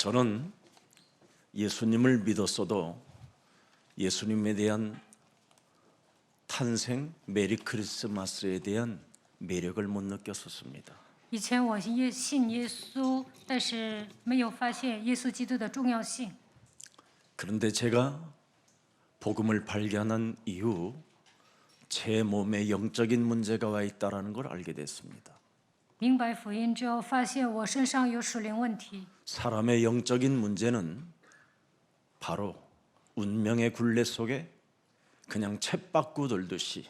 저는 예수님을 믿었어도 예수님에 대한 탄생 메리 크리스마스에 대한 매력을 못 느꼈었습니다. 以前我信耶稣，但是没有发现耶稣基督的重要性。 그런데 제가 복음을 발견한 이후 제 몸에 영적인 문제가 와 있다는 걸 알게 됐습니다. 明白福音之后，发现我身上有属灵问题。 사람의 영적인 문제는 바로 운명의 굴레 속에 그냥 쳇바퀴 돌듯이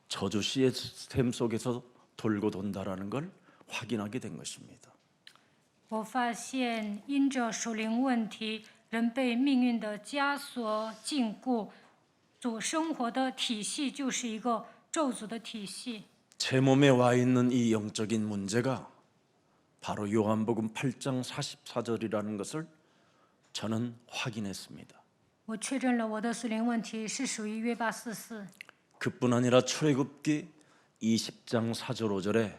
저주 시스템 속에서 돌고 돈다라는 걸 확인하게 된 것입니다. 我发现因着属灵问题，人被命运的枷锁禁锢，主生活的体系就是一个咒诅的体系。 제 몸에 와 있는 이 영적인 문제가 바로 요한복음 8장 44절이라는 것을 저는 확인했습니다. 我确认了我的属灵问题是属于约巴44。 그뿐 아니라 출애굽기 20장 4절 5절에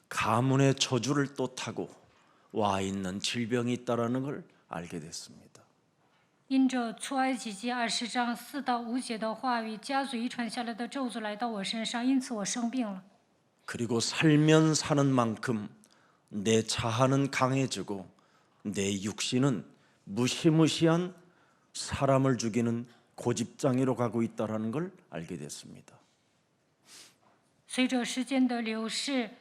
가문의 저주를 또 타고 와 있는 질병이 있다라는 걸 알게 됐습니다. 因着出埃及记20章4到5节的话语，家族遗传下来的咒诅来到我身上，因此我生病了。 그리고 살면 사는 만큼 내 자아는 강해지고 내 육신은 무시무시한 사람을 죽이는 고집장애로 가고 있다라는 걸 알게 됐습니다. 随着时间的流逝，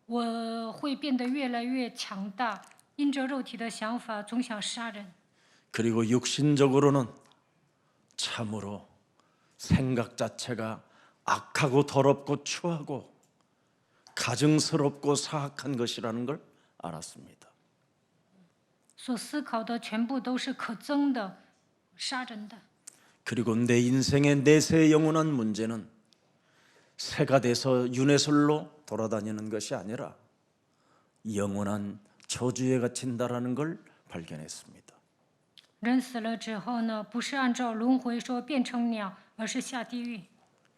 我会变得越来越强大，因着肉体的想法总想杀人。 그리고 육신적으로는 참으로 생각 자체가 악하고 더럽고 추하고 가증스럽고 사악한 것이라는 걸 알았습니다. 所思考的全部都是可憎的、杀人的。 그리고 내 인생의 내세의 영원한 문제는 새가 돼서 윤회설로 돌아다니는 것이 아니라 영원한 저주에 갇힌다라는 걸 발견했습니다. 人死了之后呢，不是按照轮回说变成鸟，而是下地狱。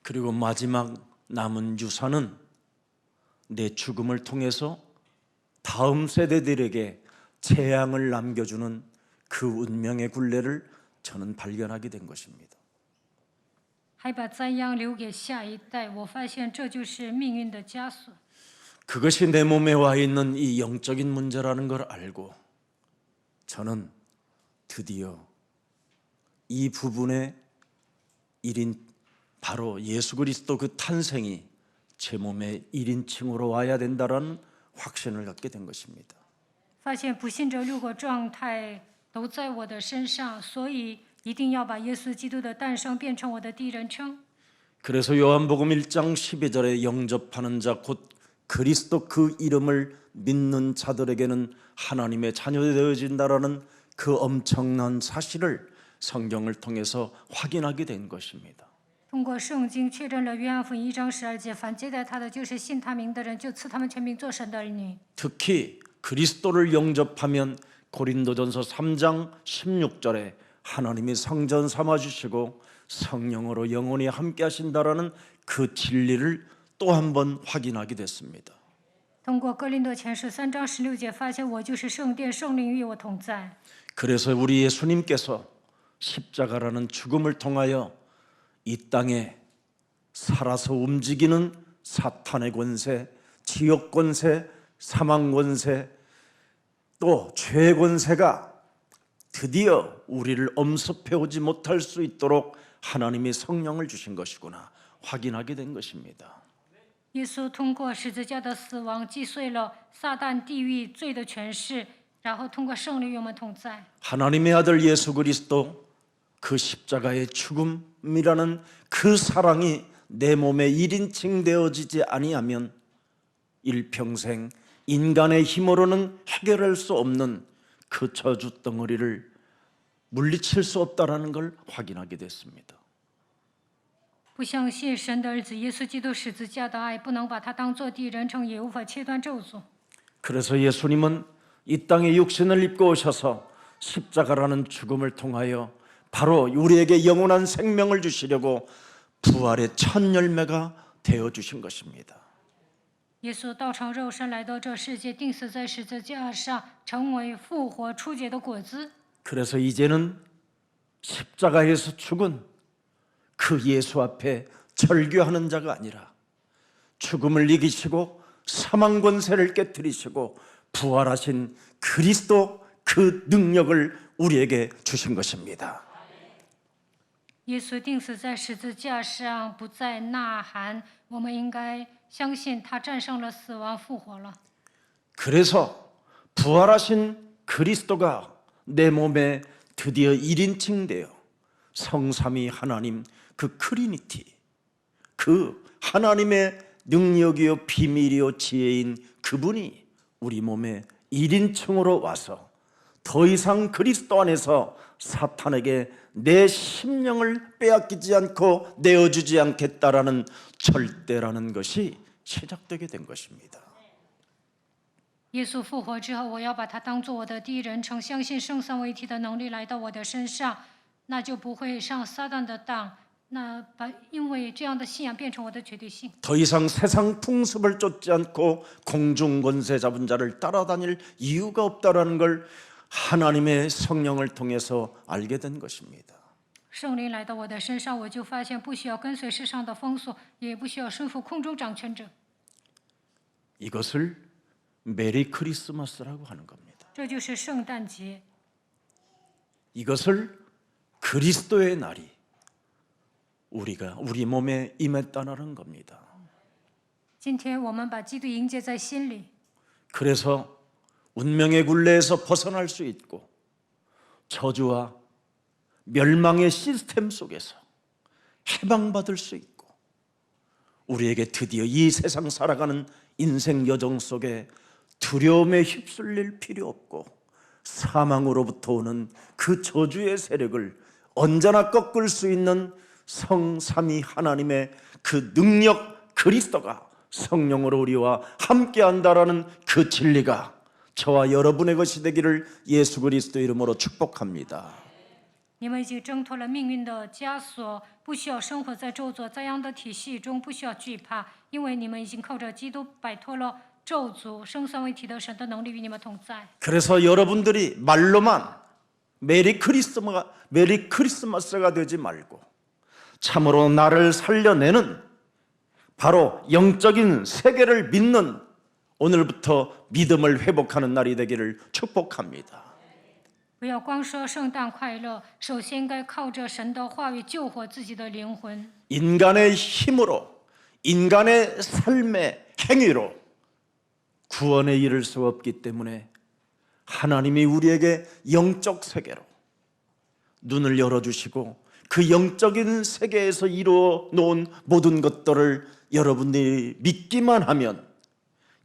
그리고 마지막 남은 유산은 내 죽음을 통해서 다음 세대들에게 재앙을 남겨주는 그 운명의 굴레를 저는 발견하게 된 것입니다. 还把灾殃留给下一代，我发现这就是命运的枷锁。 그것이 내 몸에 와 있는 이 영적인 문제라는 걸 알고 저는 드디어 이 부분의 일인 바로 예수 그리스도 그 탄생이 제 몸의 1인칭으로 와야 된다는 확신을 갖게 된 것입니다. 发现不幸这6个状态都在我的身上，所以一定要把耶稣基督的诞生变成我的第一人称。 그래서 요한복음 1장 12절에 영접하는 자 곧 그리스도 그 이름을 믿는 자들에게는 하나님의 자녀가 되어진다라는 그 엄청난 사실을 성경을 통해서 확인하게 된 것입니다. 通过圣经确认了约翰福音1章12节，凡接待他的，就是信他名的人，就赐他们权柄做神的儿女。 특히 그리스도를 영접하면 고린도전서 3장 16절에 하나님이 성전 삼아주시고 성령으로 영원히 함께 하신다라는 그 진리를 또 한 번 확인하게 됐습니다. 通过哥林多前书3章16节，发现我就是圣殿，圣灵与我同在。 그래서 우리 예수님께서 십자가라는 죽음을 통하여 이 땅에 살아서 움직이는 사탄의 권세, 지옥 권세, 사망 권세, 또 죄의 권세가 드디어 우리를 엄습해오지 못할 수 있도록 하나님이 성령을 주신 것이구나 확인하게 된 것입니다. 耶稣通过十字架的死亡，击碎了撒旦、地狱、罪的权势，然后通过圣灵与我们同在。 하나님의 아들 예수 그리스도 그 십자가의 죽음이라는 그 사랑이 내 몸에 1인칭 되어지지 아니하면 일평생 인간의 힘으로는 해결할 수 없는 그 저주 덩어리를 물리칠 수 없다라는 걸 확인하게 됐습니다. 不相信神的儿子耶稣基督十字架的爱，不能把他当作第一人称，也无法切断咒诅。 그래서 예수님은 이 땅에 육신을 입고 오셔서 십자가라는 죽음을 통하여 바로 우리에게 영원한 생명을 주시려고 부활의 첫 열매가 되어 주신 것입니다. 耶稣道成肉身来到这世界，钉死在十字架上，成为复活初结的果子。 그래서 이제는 십자가에서 죽은 그 예수 앞에 절규하는 자가 아니라 죽음을 이기시고 사망 권세를 깨뜨리시고 부활하신 그리스도 그 능력을 우리에게 주신 것입니다. 耶稣钉死在十字架上，不再呐喊，我们应该相信他战胜了死亡，复活了。 그래서 부활하신 그리스도가 내 몸에 드디어 1인칭 되어 성삼위 하나님 그 트리니티, 그 하나님의 능력이요 비밀이요 지혜인 그분이 우리 몸에 1인칭으로 와서 더 이상 그리스도 안에서 사탄에게 내 심령을 빼앗기지 않고 내어주지 않겠다라는 절대라는 것이 시작되게 된 것입니다. 耶稣复活之后，我要把他当作我的第一人称，相信圣三位一体的能力来到我的身上，那就不会上撒旦的当。因为这样的信仰变成我的绝对性。 더 이상 세상 풍습을 쫓지 않고 공중 권세 잡은 자를 따라다닐 이유가 없다라는 걸 하나님의 성령을 통해서 알게 된 것입니다. 圣灵来到我的身上，我就发现不需要跟随世上的风俗，也不需要顺服空中掌权者。 이것을 메리 크리스마스라고 하는 겁니다. 这就是圣诞节， 이것을 그리스도의 날이 우리 몸에 임했다는 겁니다. 今天我们把基督迎接在心里， 그래서 운명의 굴레에서 벗어날 수 있고 저주와 멸망의 시스템 속에서 해방받을 수 있고 우리에게 드디어 이 세상 살아가는 인생 여정 속에 두려움에 휩쓸릴 필요 없고 사망으로부터 오는 그 저주의 세력을 언제나 꺾을 수 있는 성삼위 하나님의 그 능력 그리스도가 성령으로 우리와 함께한다라는 그 진리가 저와 여러분의 것이 되기를 예수 그리스도 이름으로 축복합니다. 你们已经挣脱了命运的枷锁，不需要生活在咒诅灾殃的体系中，不需要惧怕，因为你们已经靠着基督摆脱了咒诅，圣三位一体的神的能力与你们同在。 그래서 여러분들이 말로만 메리 크리스마스가 되지 말고 참으로 나를 살려내는 바로 영적인 세계를 믿는 오늘부터 믿음을 회복하는 날이 되기를 축복합니다. 不要光说圣诞快乐，首先应该靠着神的话语救活自己的灵魂。 인간의 힘으로 인간의 삶의 행위로 구원에 이를 수 없기 때문에 하나님이 우리에게 영적 세계로 눈을 열어주시고 그 영적인 세계에서 이루어 놓은 모든 것들을 여러분들이 믿기만 하면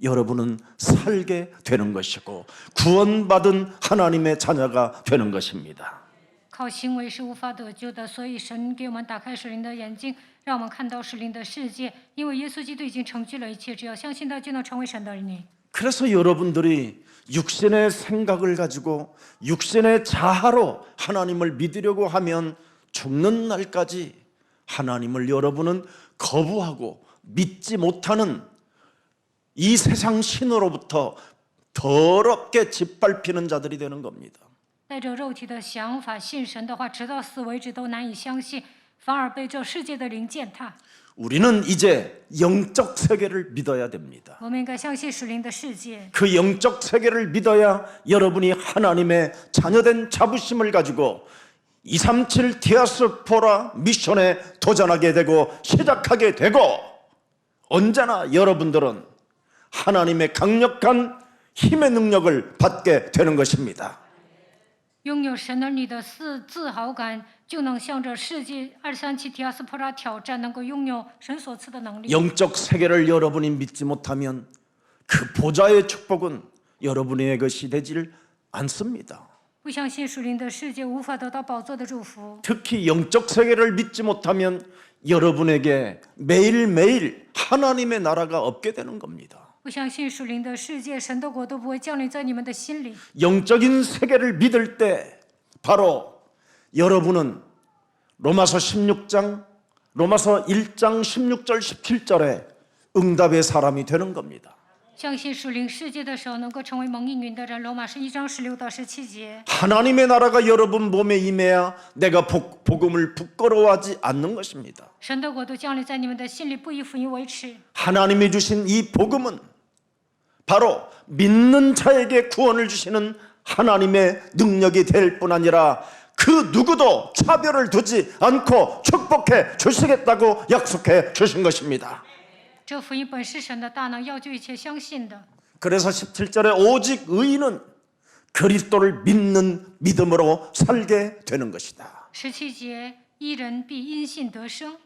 여러분은 살게 되는 것이고 구원받은 하나님의 자녀가 되는 것입니다. 靠行为是无法得救的，所以神给我们打开属灵的眼睛，让我们看到属灵的世界。因为耶稣基督已经成就了一切，只要相信他，就能成为神的儿女。 그래서 여러분들이 육신의 생각을 가지고 육신의 자아로 하나님을 믿으려고 하면 죽는 날까지 하나님을 여러분은 거부하고 믿지 못하는 이 세상 신으로부터 더럽게 짓밟히는 자들이 되는 겁니다. 带着肉体的想法信神的话，直到死为止都难以相信，反而被这世界的灵践踏。 우리는 이제 영적 세계를 믿어야 됩니다. 我们应该相信属灵的世界， 그 영적 세계를 믿어야 여러분이 하나님의 자녀된 자부심을 가지고 237 디아스포라 미션에 도전하게 되고 시작하게 되고 언제나 여러분들은 하나님의 강력한 힘의 능력을 받게 되는 것입니다. 拥有神儿女的自豪感，就能向着世界237提亚斯普拉挑战，能够拥有神所赐的能力。 영적 세계를 여러분이 믿지 못하면 그 보좌의 축복은 여러분의 것이 되질 않습니다. 不相信属灵的世界，无法得到宝座的祝福。 특히 영적 세계를 믿지 못하면 여러분에게 매일매일 하나님의 나라가 없게 되는 겁니다. 不相信属灵的世界，神的国都不会降临在你们的心里。 영적인 세계를 믿을 때 바로 여러분은 로마서 1장 16절 17절에 응답의 사람이 되는 겁니다. 相信属灵世界的时候，能够成为蒙应允的人。罗马书1章16到17节。 하나님의 나라가 여러분 몸에 임해야 내가 복음을 부끄러워하지 않는 것입니다. 神的国度降临在你们的心里，不以福音为耻。 하나님이 주신 이 복음은 바로 믿는 자에게 구원을 주시는 하나님의 능력이 될 뿐 아니라 그 누구도 차별을 두지 않고 축복해 주시겠다고 약속해 주신 것입니다. 这福音本是神的大能，要救一切相信的。 그래서 17절에 오직 의인은 그리스도를 믿는 믿음으로 살게 되는 것이다. 17节，一人必因信得生。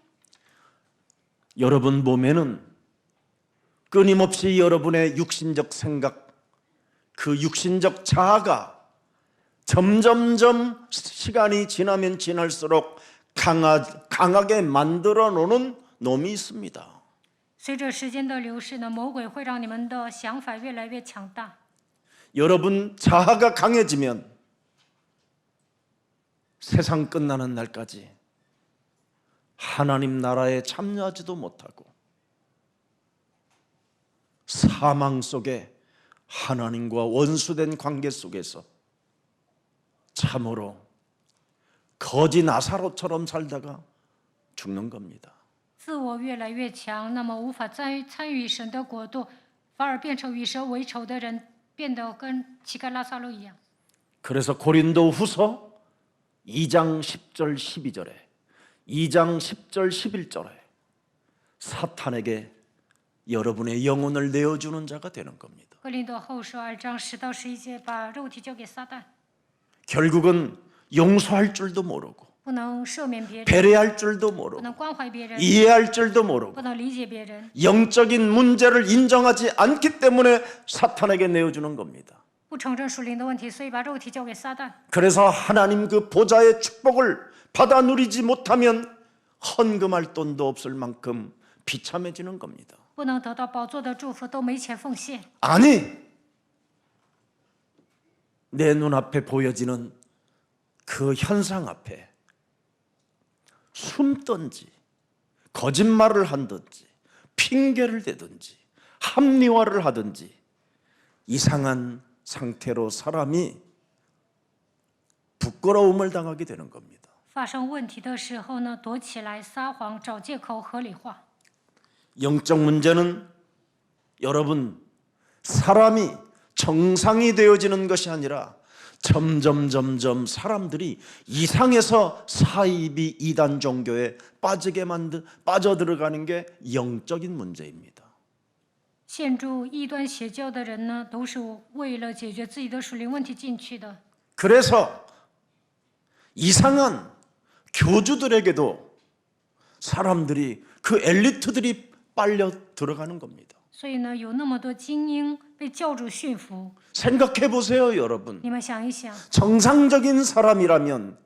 여러분 몸에는 끊임없이 여러분의 육신적 생각, 그 육신적 자아가 점점점 시간이 지나면 지날수록 강하게 만들어 놓는 놈이 있습니다. 随着时间的流逝呢，魔鬼会让你们的想法越来越强大。 여러분 자아가 강해지면 세상 끝나는 날까지 하나님 나라에 참여하지도 못하고 사망 속에 하나님과 원수된 관계 속에서 참으로 거지 나사로처럼 살다가 죽는 겁니다. 自我越来越强，那么无法参与神的国度，反而变成与神为仇的人，变得跟乞丐拉撒路一样。 그래서 고린도후서 2장 10절 12절에 2장 10절 11절에 사탄에게 여러분의 영혼을 내어주는 자가 되는 겁니다. 哥林多后书2章10到11节，把肉体交给撒旦， 결국은 용서할 줄도 모르고 不能赦免别人， 배려할 줄도 不 모르고 能关怀别人， 이해할 줄도 모르고 不能理解别人， 영적인 문제를 인정하지 않기 때문에 사탄에게 내어주는 겁니다. 不承认属灵的问题，所以把肉体交给撒旦。 그래서 하나님 그 보좌의 축복을 받아 누리지 못하면 헌금할 돈도 없을 만큼 비참해지는 겁니다. 不能得到宝座的祝福，都没钱奉献。 아니, 내 눈앞에 보여지는 그 현상 앞에 숨든지 거짓말을 한든지 핑계를 대든지 합리화를 하든지 이상한 상태로 사람이 부끄러움을 당하게 되는 겁니다. 发生问题的时候呢，躲起来撒谎，找借口合理化。 영적 문제는 여러분 사람이 정상이 되어지는 것이 아니라 점점 사람들이 이상해서 사이비 이단 종교에 빠져들어가는 게 영적인 문제입니다. 陷入异端邪教的人呢，都是为了解决自己的属灵问题进去的。 그래서 이상한 교주들에게도 사람들이 그 엘리트들이 빨려 들어가는 겁니다. 所以呢，有那么多精英被教主驯服。 생각해 보세요, 여러분. 你们想一想， 정상적인 사람이라면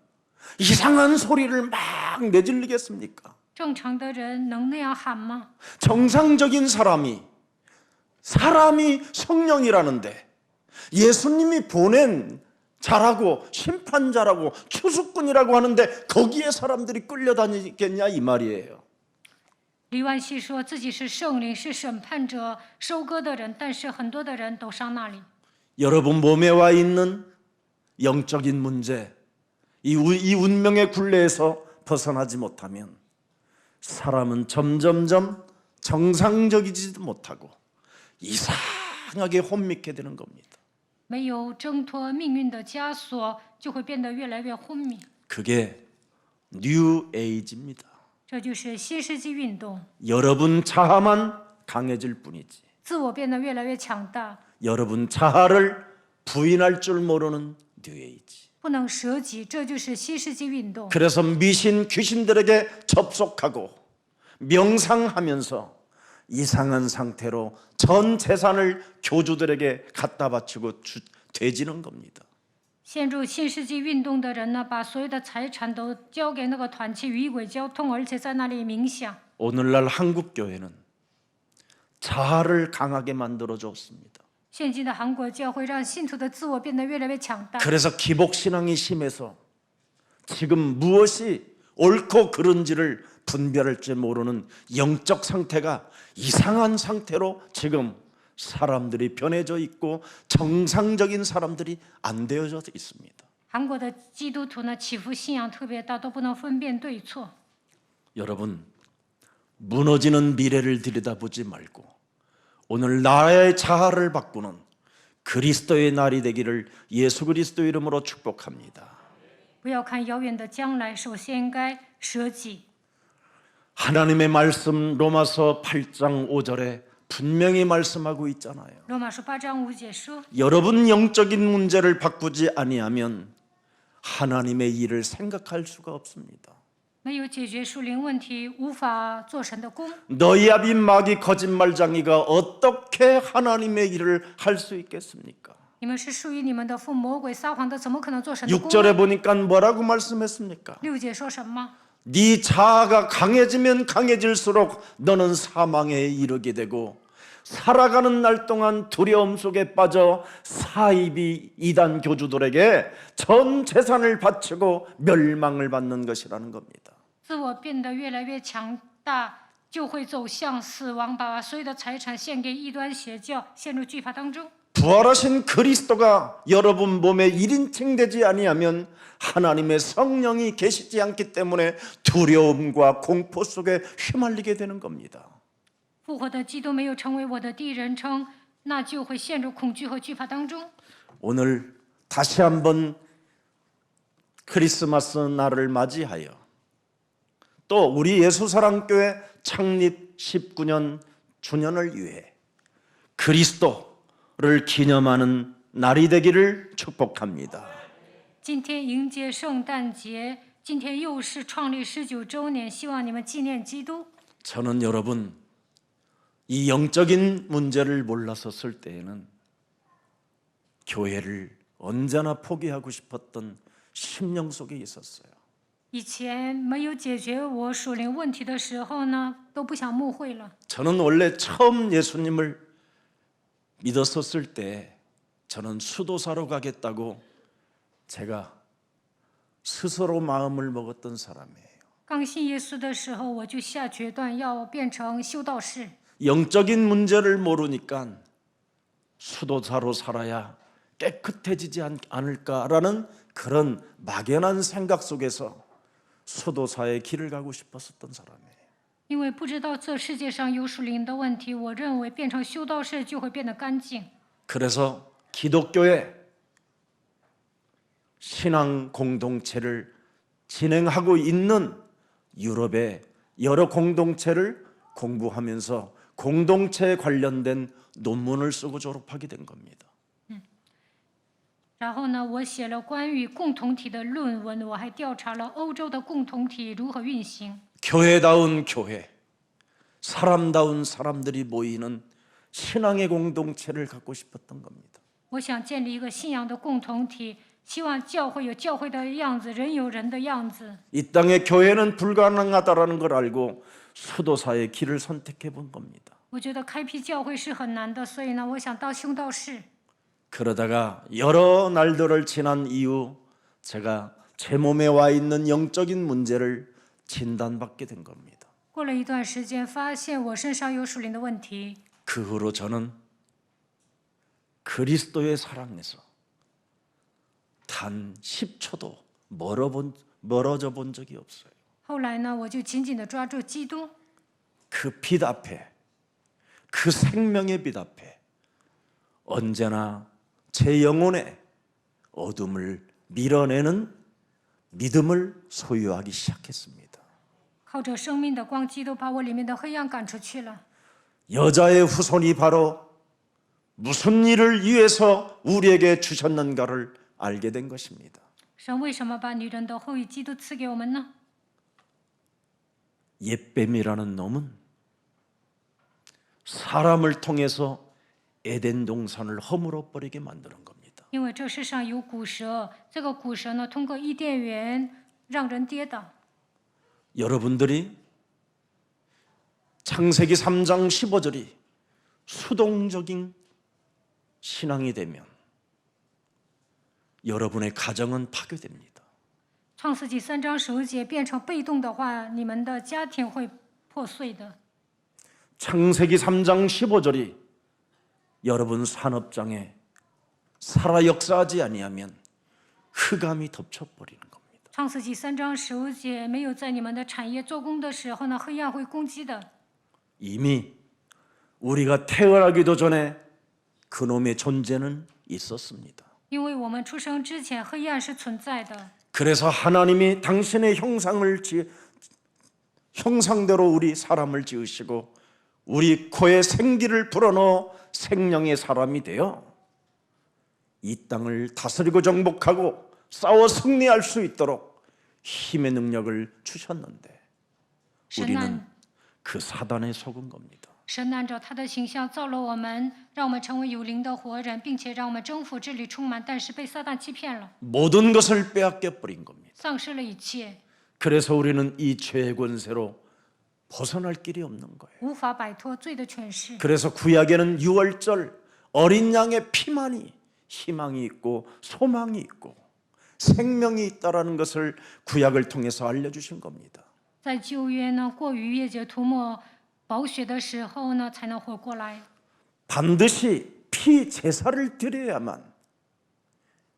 이상한 소리를 막 내질리겠습니까? 正常的人能那样喊吗？ 정상적인 사람이 성령이라는데 예수님이 보낸 자라고 심판자라고 추수꾼이라고 하는데 거기에 사람들이 끌려다니겠냐 이 말이에요. 李万熙说自己是圣灵，是审判者、收割的人，但是很多的人都上那里。 여러분 몸에 와 있는 영적인 문제, 이 운명의 굴레에서 벗어나지 못하면 사람은 점점점 정상적이지도 못하고 이상하게 혼미게 되는 겁니다. 没有挣脱命运的枷锁，就会变得越来越昏迷。 그게 뉴 에이지입니다. 这就是新世纪运动， 여러분 자아만 강해질 뿐이지 自我变得越来越强大， 여러분 자아를 부인할 줄 모르는 뉴 에이지. 不能舍己，这就是新世纪运动。 그래서 미신 귀신들에게 접속하고 명상하면서 이상한 상태로 전 재산을 교주들에게 갖다 바치고 되지는 겁니다. 陷入新世纪运动的人呢，把所有的财产都交给那个团契与鬼交通，而且在那里冥想。 오늘날 한국 교회는 자아를 강하게 만들어 줬습니다. 现今的韩国教会让信徒的自我变得越来越强大， 그래서 기복신앙이 심해서 지금 무엇이 옳고 그른지를 분별할 줄 모르는 영적 상태가 이상한 상태로 지금 사람들이 변해져 있고 정상적인 사람들이 안 되어져 있습니다. 韩国的基督徒呢，起伏信仰特别大，都不能分辨对错。 여러분, 무너지는 미래를 들여다보지 말고 오늘 나의 자아를 바꾸는 그리스도의 날이 되기를 예수 그리스도 이름으로 축복합니다. 不要看遥远的将来，首先应该舍己。 하나님의 말씀 로마서 8장 5절에 분명히 말씀하고 있잖아요. 罗马书8章5节说， 여러분 영적인 문제를 바꾸지 아니하면 하나님의 일을 생각할 수가 없습니다. 没有解决属灵问题，无法做神的工。 너희 아비 마귀 거짓말장이가 어떻게 하나님의 일을 할 수 있겠습니까? 你们是属于你们的父魔鬼撒谎的，怎么可能做神的工 6절에 呢？ 보니까 뭐라고 말씀했습니까? 6节说什么？ 네 자아가 강해지면 강해질수록 너는 사망에 이르게 되고 살아가는 날 동안 두려움 속에 빠져 사이비 이단 교주들에게 전 재산을 바치고 멸망을 받는 것이라는 겁니다. 自我变得越来越强大，就会走向死亡，把所有的财产献给异端邪教，陷入惧怕当中。 부활하신 그리스도가 여러분 몸에 1인칭 되지 아니하면 하나님의 성령이 계시지 않기 때문에 두려움과 공포 속에 휘말리게 되는 겁니다. 复活的基督没有成为我的第一人称，那就会陷入恐惧和惧怕当中。 오늘 다시 한번 크리스마스 날을 맞이하여 또 우리 예수사랑교회 창립 19년 주년을 위해 그리스도를 기념하는 날이 되기를 축복합니다. 今天迎接圣诞节，今天又是创立19周年，希望你们纪念基督。 저는 여러분 이 영적인 문제를 몰랐었을 때에는 교회를 언제나 포기하고 싶었던 심령 속에 있었어요. 以前没有解决我属灵问题的时候呢，都不想牧会了。 저는 원래 처음 예수님을 믿었었을 때 저는 수도사로 가겠다고 제가 스스로 마음을 먹었던 사람이에요. 刚信耶稣的时候，我就下决断要变成修道士。 영적인 문제를 모르니까 수도사로 살아야 깨끗해지지 않을까라는 그런 막연한 생각 속에서 수도사의 길을 가고 싶었었던 사람이에요. 因为不知道这世界上有属灵的问题，我认为变成修道士就会变得干净。 그래서 기독교의 신앙 공동체를 진행하고 있는 유럽의 여러 공동체를 공부하면서 공동체에 관련된 논문을 쓰고 졸업하게 된 겁니다. 然后呢，我写了关于共同体的论文，我还调查了欧洲的共同体如何运行。 교회다운 교회, 사람다운 사람들이 모이는 신앙의 공동체를 갖고 싶었던 겁니다. 我想建立一个信仰的共同体，希望教会有教会的样子，人有人的样子。 이 땅의 교회는 불가능하다라는 걸 알고 수도사의 길을 선택해 본 겁니다. 我觉得开辟教会是很难的，所以呢，我想当修道士。 그러다가 여러 날들을 지난 이후 제가 제 몸에 와 있는 영적인 문제를 진단받게 된 겁니다. 过了一段时间，发现我身上有属灵的问题。 그 후로 저는 그리스도의 사랑에서 단 10초도 멀어져 본 적이 없어요. 后来呢，我就紧紧地抓住基督。 그 빛 앞에, 그 생명의 빛 앞에 언제나 제 영혼의 어둠을 밀어내는 믿음을 소유하기 시작했습니다. 靠着生命的光，基督把我里面的黑暗赶出去了。 여자의 후손이 바로 무슨 일을 위해서 우리에게 주셨는가를 알게 된 것입니다. 神为什么把女人的后裔基督赐给我们呢？ 옛뱀이라는 놈은 사람을 통해서 에덴 동산을 허물어 버리게 만드는 겁니다. 因为这世上有古蛇，这个古蛇呢，通过伊甸园让人跌倒。 여러분들이 창세기 3장 15절이 수동적인 신앙이 되면 여러분의 가정은 파괴됩니다. 创世纪3章15节变成被动的话，你们的家庭会破碎的。 창세기 3장 15절이 여러분 산업장에 살아 역사하지 아니하면 흑암이 덮쳐버리는 겁니다. 创世纪3章15节没有在你们的产业做工的时候呢，黑暗会攻击的。 이미 우리가 태어나기도 전에 그놈의 존재는 있었습니다. 因为我们出生之前，黑暗是存在的。 그래서 하나님이 당신의 형상대로 우리 사람을 지으시고 우리 코에 생기를 불어넣어 생명의 사람이 되어 이 땅을 다스리고 정복하고 싸워 승리할 수 있도록 힘의 능력을 주셨는데 우리는 그 사단에 속은 겁니다. 神按照他的形象造了我们，让我们成为有灵的活人，并且让我们征服这里充满，但是被撒旦欺骗了， 모든 것을 빼앗겨 버린 겁니다. 丧失了一切， 그래서 우리는 이 죄의 권세로 벗어날 길이 없는 거예요. 无法摆脱罪的权势。 그래서 구약에는 유월절 어린 양의 피만이 희망이 있고 소망이 있고 생명이 있다라는 것을 구약을 통해서 알려주신 겁니다. 在旧约呢，过逾越节涂抹宝血的时候呢，才能活过来。 반드시 피 제사를 드려야만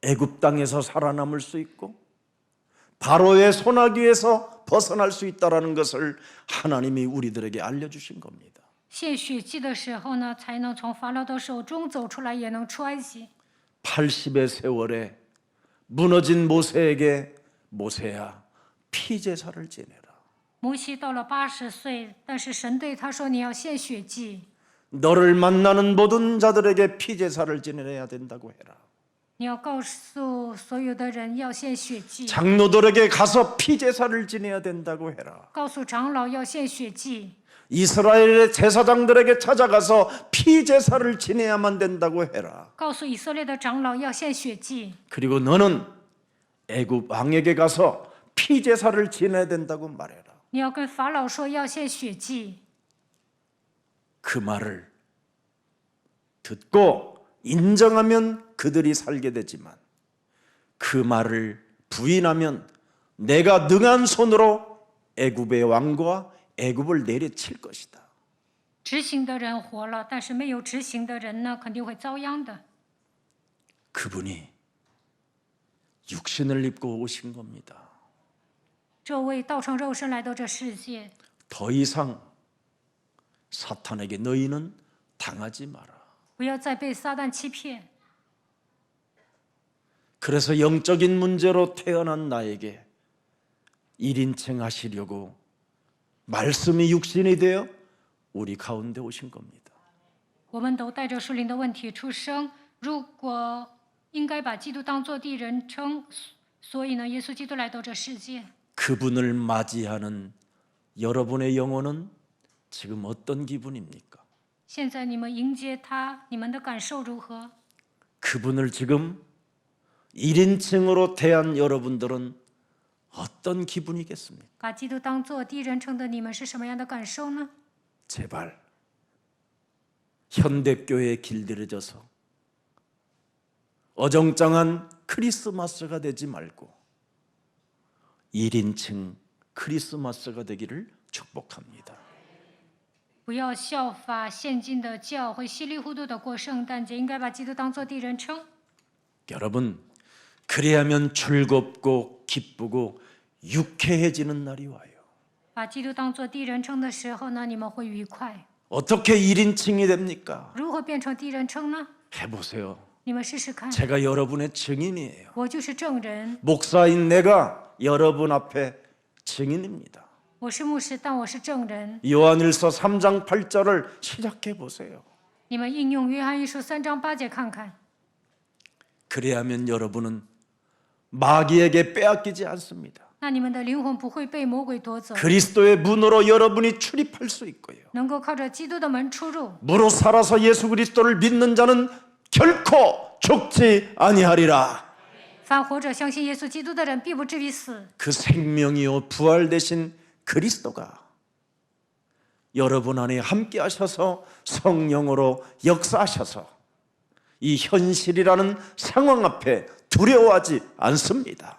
애굽 땅에서 살아남을 수 있고 바로의 손아귀에서 벗어날 수 있다라는 것을 하나님이 우리들에게 알려주신 겁니다. 献血祭的时候呢，才能从法老的手中走出来，也能出埃及。 80의 세월에 무너진 모세에게 모세야 피 제사를 지내라. 摩西到了80岁，但是神对他说：“你要献血祭， 너를 만나는 모든 자들에게 피 제사를 지내야 된다고 해라. 你要告诉所有的人要献血祭， 장로들에게 가서 피 제사를 지내야 된다고 해라. 告诉长老要献血祭， 이스라엘의 제사장들에게 찾아가서 피 제사를 지내야만 된다고 해라. 告诉以色列的长老要献血祭。 그리고 너는 애굽 왕에게 가서 피 제사를 지내야 된다고 말해라. 你要跟法老说要献血祭。 그 말을 듣고 인정하면 그들이 살게 되지만 그 말을 부인하면 내가 능한 손으로 애굽의 왕과 애굽을 내려칠 것이다. 执行的人活了，但是没有执行的人呢，肯定会遭殃的。 그분이 육신을 입고 오신 겁니다. 这位道成肉身来到这世界， 더 이상 사탄에게 너희는 당하지 마라. 不要再被撒旦欺骗。 그래서 영적인 문제로 태어난 나에게 1인칭 하시려고 말씀이 육신이 되어 우리 가운데 오신 겁니다. 我们都带着属灵的问题出生，如果应该把基督当作第一人称，所以呢，耶稣基督来到这世界。 그분을 맞이하는 여러분의 영혼은 지금 어떤 기분입니까? 现在你们迎接他，你们的感受如何？ 그분을 지금 1인칭으로 대한 여러분들은 어떤 기분이겠습니까? 把基督当作第一人称的你们是什么样的感受呢？ 제발 현대교회에 길들여져서 어정쩡한 크리스마스가 되지 말고 1인칭 크리스마스가 되기를 축복합니다. 不要效法现今的教会稀里糊涂的过圣诞节，应该把基督当作第一人称。 여러분, 그래야면 즐겁고 기쁘고 유쾌해지는 날이 와요. 把基督当作第一人称的时候呢，你们会愉快。 어떻게 1인칭이 됩니까? 如何变成第一人称呢？ 해보세요. 你们试试看。 제가 여러분의 증인이에요. 我就是证人， 목사인 내가 여러분 앞에 증인입니다. 我是牧师，但我是证人。 요한일서 3장 8절을 시작해 보세요. 你们应用约翰一书3章8节看看， 그래야면 여러분은 마귀에게 빼앗기지 않습니다. 那你们的灵魂不会被魔鬼夺走， 그리스도의 문으로 여러분이 출입할 수 있고요. 能够靠着基督的门出入。 무로 살아서 예수 그리스도를 믿는 자는 결코 죽지 아니하리라. 凡活着相信耶稣基督的人，必不至于死。 그 생명이요 부활 되신 그리스도가 여러분 안에 함께 하셔서 성령으로 역사하셔서 이 현실이라는 상황 앞에 두려워하지 않습니다.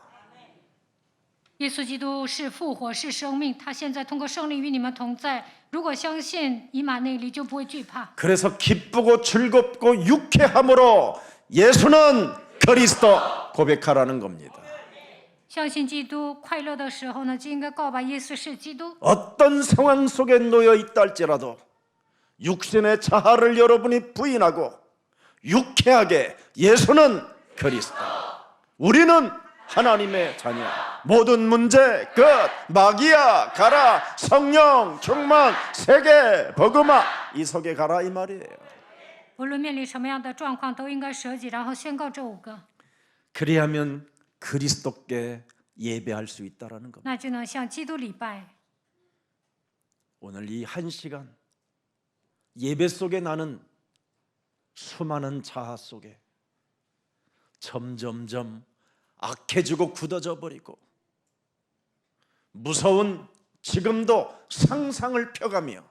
耶稣基督是复活，是生命，他现在通过圣灵与你们同在。如果相信以马内利，就不会惧怕。 그래서 기쁘고 즐겁고 유쾌함으로 예수는 그리스도 고백하라는 겁니다. 相信基督快乐的时候呢，就应该告白耶稣是基督。 어떤 상황 속에 놓여 있다 할지라도 육신의 자아를 여러분이 부인하고 유쾌하게 예수는 그리스도, 우리는 하나님의 자녀, 모든 문제 끝, 마귀야 가라, 성령 충만, 세계 복음화 이 속에 가라 이 말이에요. 无论面临什么样的状况，都应该舍己，然后宣告这5个， 그리하면 그리스도께 예배할 수 있다라는 겁니다. 那就能向基督礼拜。 오늘 이 1시간 예배 속에 나는 수많은 자아 속에 점점점 악해지고 굳어져 버리고 무서운 지금도 상상을 펴가며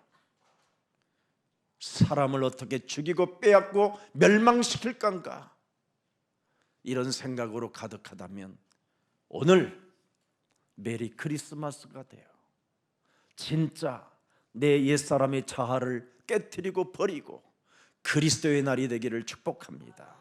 사람을 어떻게 죽이고 빼앗고 멸망시킬 건가 이런 생각으로 가득하다면 오늘 메리 크리스마스가 돼요. 진짜 내 옛사람의 자아를 깨트리고 버리고 그리스도의 날이 되기를 축복합니다.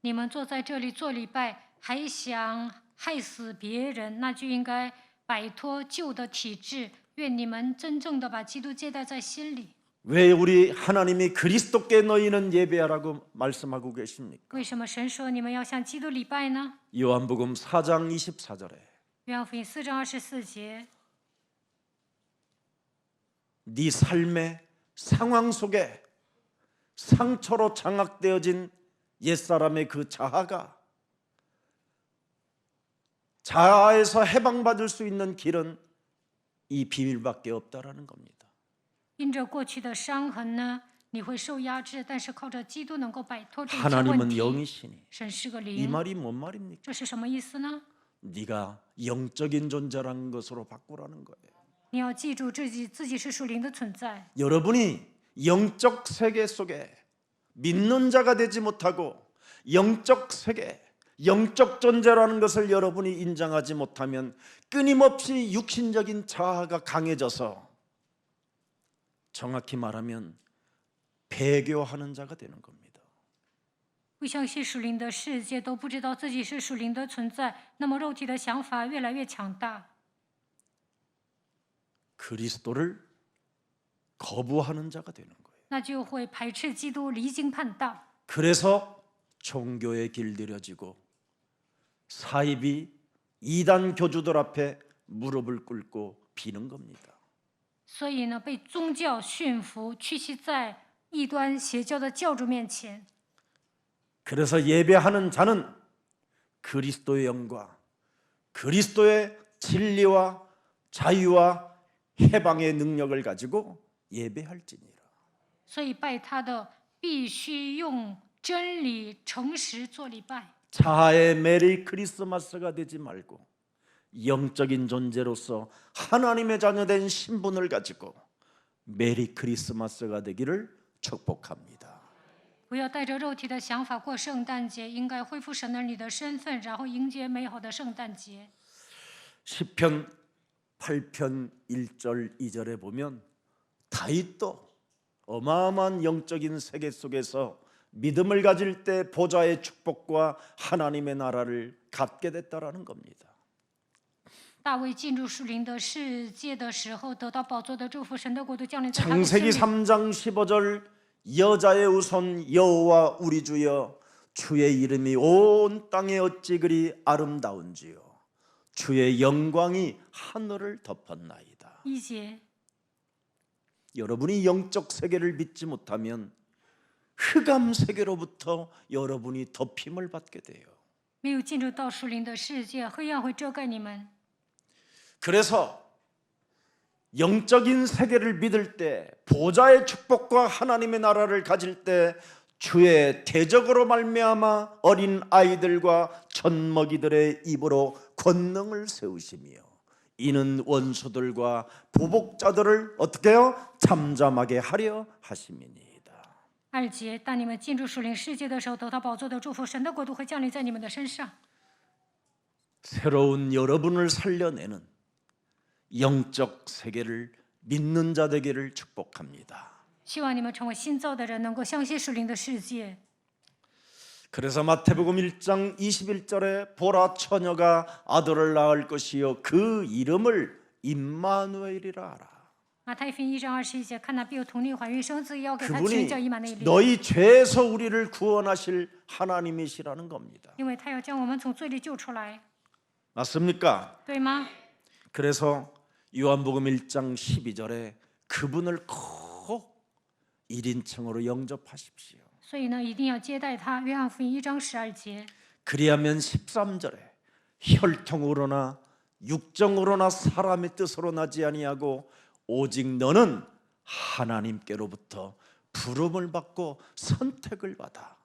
你们坐在这里做礼拜，还想害死别人，那就应该摆脱旧的体制。愿你们真正的把基督接待在心里。 왜 우리 하나님이 그리스도께 너희는 예배하라고 말씀하고 계십니까? 为什么神说你们要向基督礼拜呢？ 요한복음 4장 24절에 约翰福音4章24节， 네 삶의 상황 속에 상처로 장악되어진 옛사람의 그 자아가 자아에서 해방받을 수 있는 길은 이 비밀밖에 없다라는 겁니다. 因着过去的伤痕呢，你会受压制，但是靠着基督能够摆脱这一切问 하나님은 题。 영이시니 神是个 이 灵， 말이 뭔 말입니까? 这是什么意思呢？ 네가 영적인 존재라는 것으로 바꾸라는 거예요. 你要记住自己是属灵的存在。 여러분이 영적 세계 속에 믿는 자가 되지 못하고 영적 세계, 영적 존재라는 것을 여러분이 인정하지 못하면 끊임없이 육신적인 자아가 강해져서 정확히 말하면 배교하는 자가 되는 겁니다. 不相信属灵的世界，都不知道自己是属灵的存在，那么肉体的想法越来越强大。 그리스도를 거부하는 자가 되는 거예요. 那就会排斥基督，离经叛道。 그래서 종교에 길들여지고 사입이 이단 교주들 앞에 무릎을 꿇고 비는 겁니다. 所以呢，被宗教驯服，屈膝在异端邪教的教主面前。 그래서 예배하는 자는 그리스도의 영과 그리스도의 진리와 자유와 해방의 능력을 가지고 예배할지니라. 所以拜他的必须用真理、诚实做礼拜。 자아의 메리 크리스마스가 되지 말고 영적인 존재로서 하나님의 자녀된 신분을 가지고 메리 크리스마스가 되기를 축복합니다. 不要带着肉体的想法过圣诞节，应该恢复神儿女的身份，然后迎接美好的圣诞节。 시편 8편 1절 2절에 보면 다윗도 어마어마한 영적인 세계 속에서 믿음을 가질 때 보좌의 축복과 하나님의 나라를 갖게 됐다라는 겁니다. 大卫进入属灵的世界的时候，得到宝座的祝福，神的国度降临在他的心 창세기 里。 3장 15절 여자의 우선 여호와 우리 주여 주의 이름이 온 땅에 어찌 그리 아름다운지요 주의 영광이 하늘을 덮었나이다. 1节， 여러분이 영적 세계를 믿지 못하면 흑암 세계로부터 여러분이 덮임을 받게 돼요. 没有进入到属灵的世界，黑暗会遮盖你们。 그래서 영적인 세계를 믿을 때 보좌의 축복과 하나님의 나라를 가질 때 주의 대적으로 말미암아 어린 아이들과 젖먹이들의 입으로 권능을 세우시며 이는 원수들과 보복자들을 어떻게 해요? 잠잠하게 하려 하심이니이다. 2节，当你们进入属灵世界的时候，得到宝座的祝福，神的国度会降临在你们的身上。 새로운 여러분을 살려내는 영적 세계를 믿는 자 되기를 축복합니다. 希望你们成为新造的人，能够相信属灵的世界。 그래서 마태복음 1장 21절에 보라 처녀가 아들을 낳을 것이요 그 이름을 임마누엘이라 하라. 马太福音1章21节，看那必有童女怀孕生子，要给他起名 그분이 叫以马内利， 너희 죄에서 우리를 구원하실 하나님이시라는 겁니다. 因为他要将我们从罪里救出来， 맞습니까? 对吗？ 그래서 요한복음 1장 12절에 그분을 꼭 1인칭으로 영접하십시오. 所以呢，一定要接待他。约翰福音1章12节， 그리하면 13절에 혈통으로나 육정으로나 사람의 뜻으로 나지 아니하고 오직 너는 하나님께로부터 부름을 받고 선택을 받아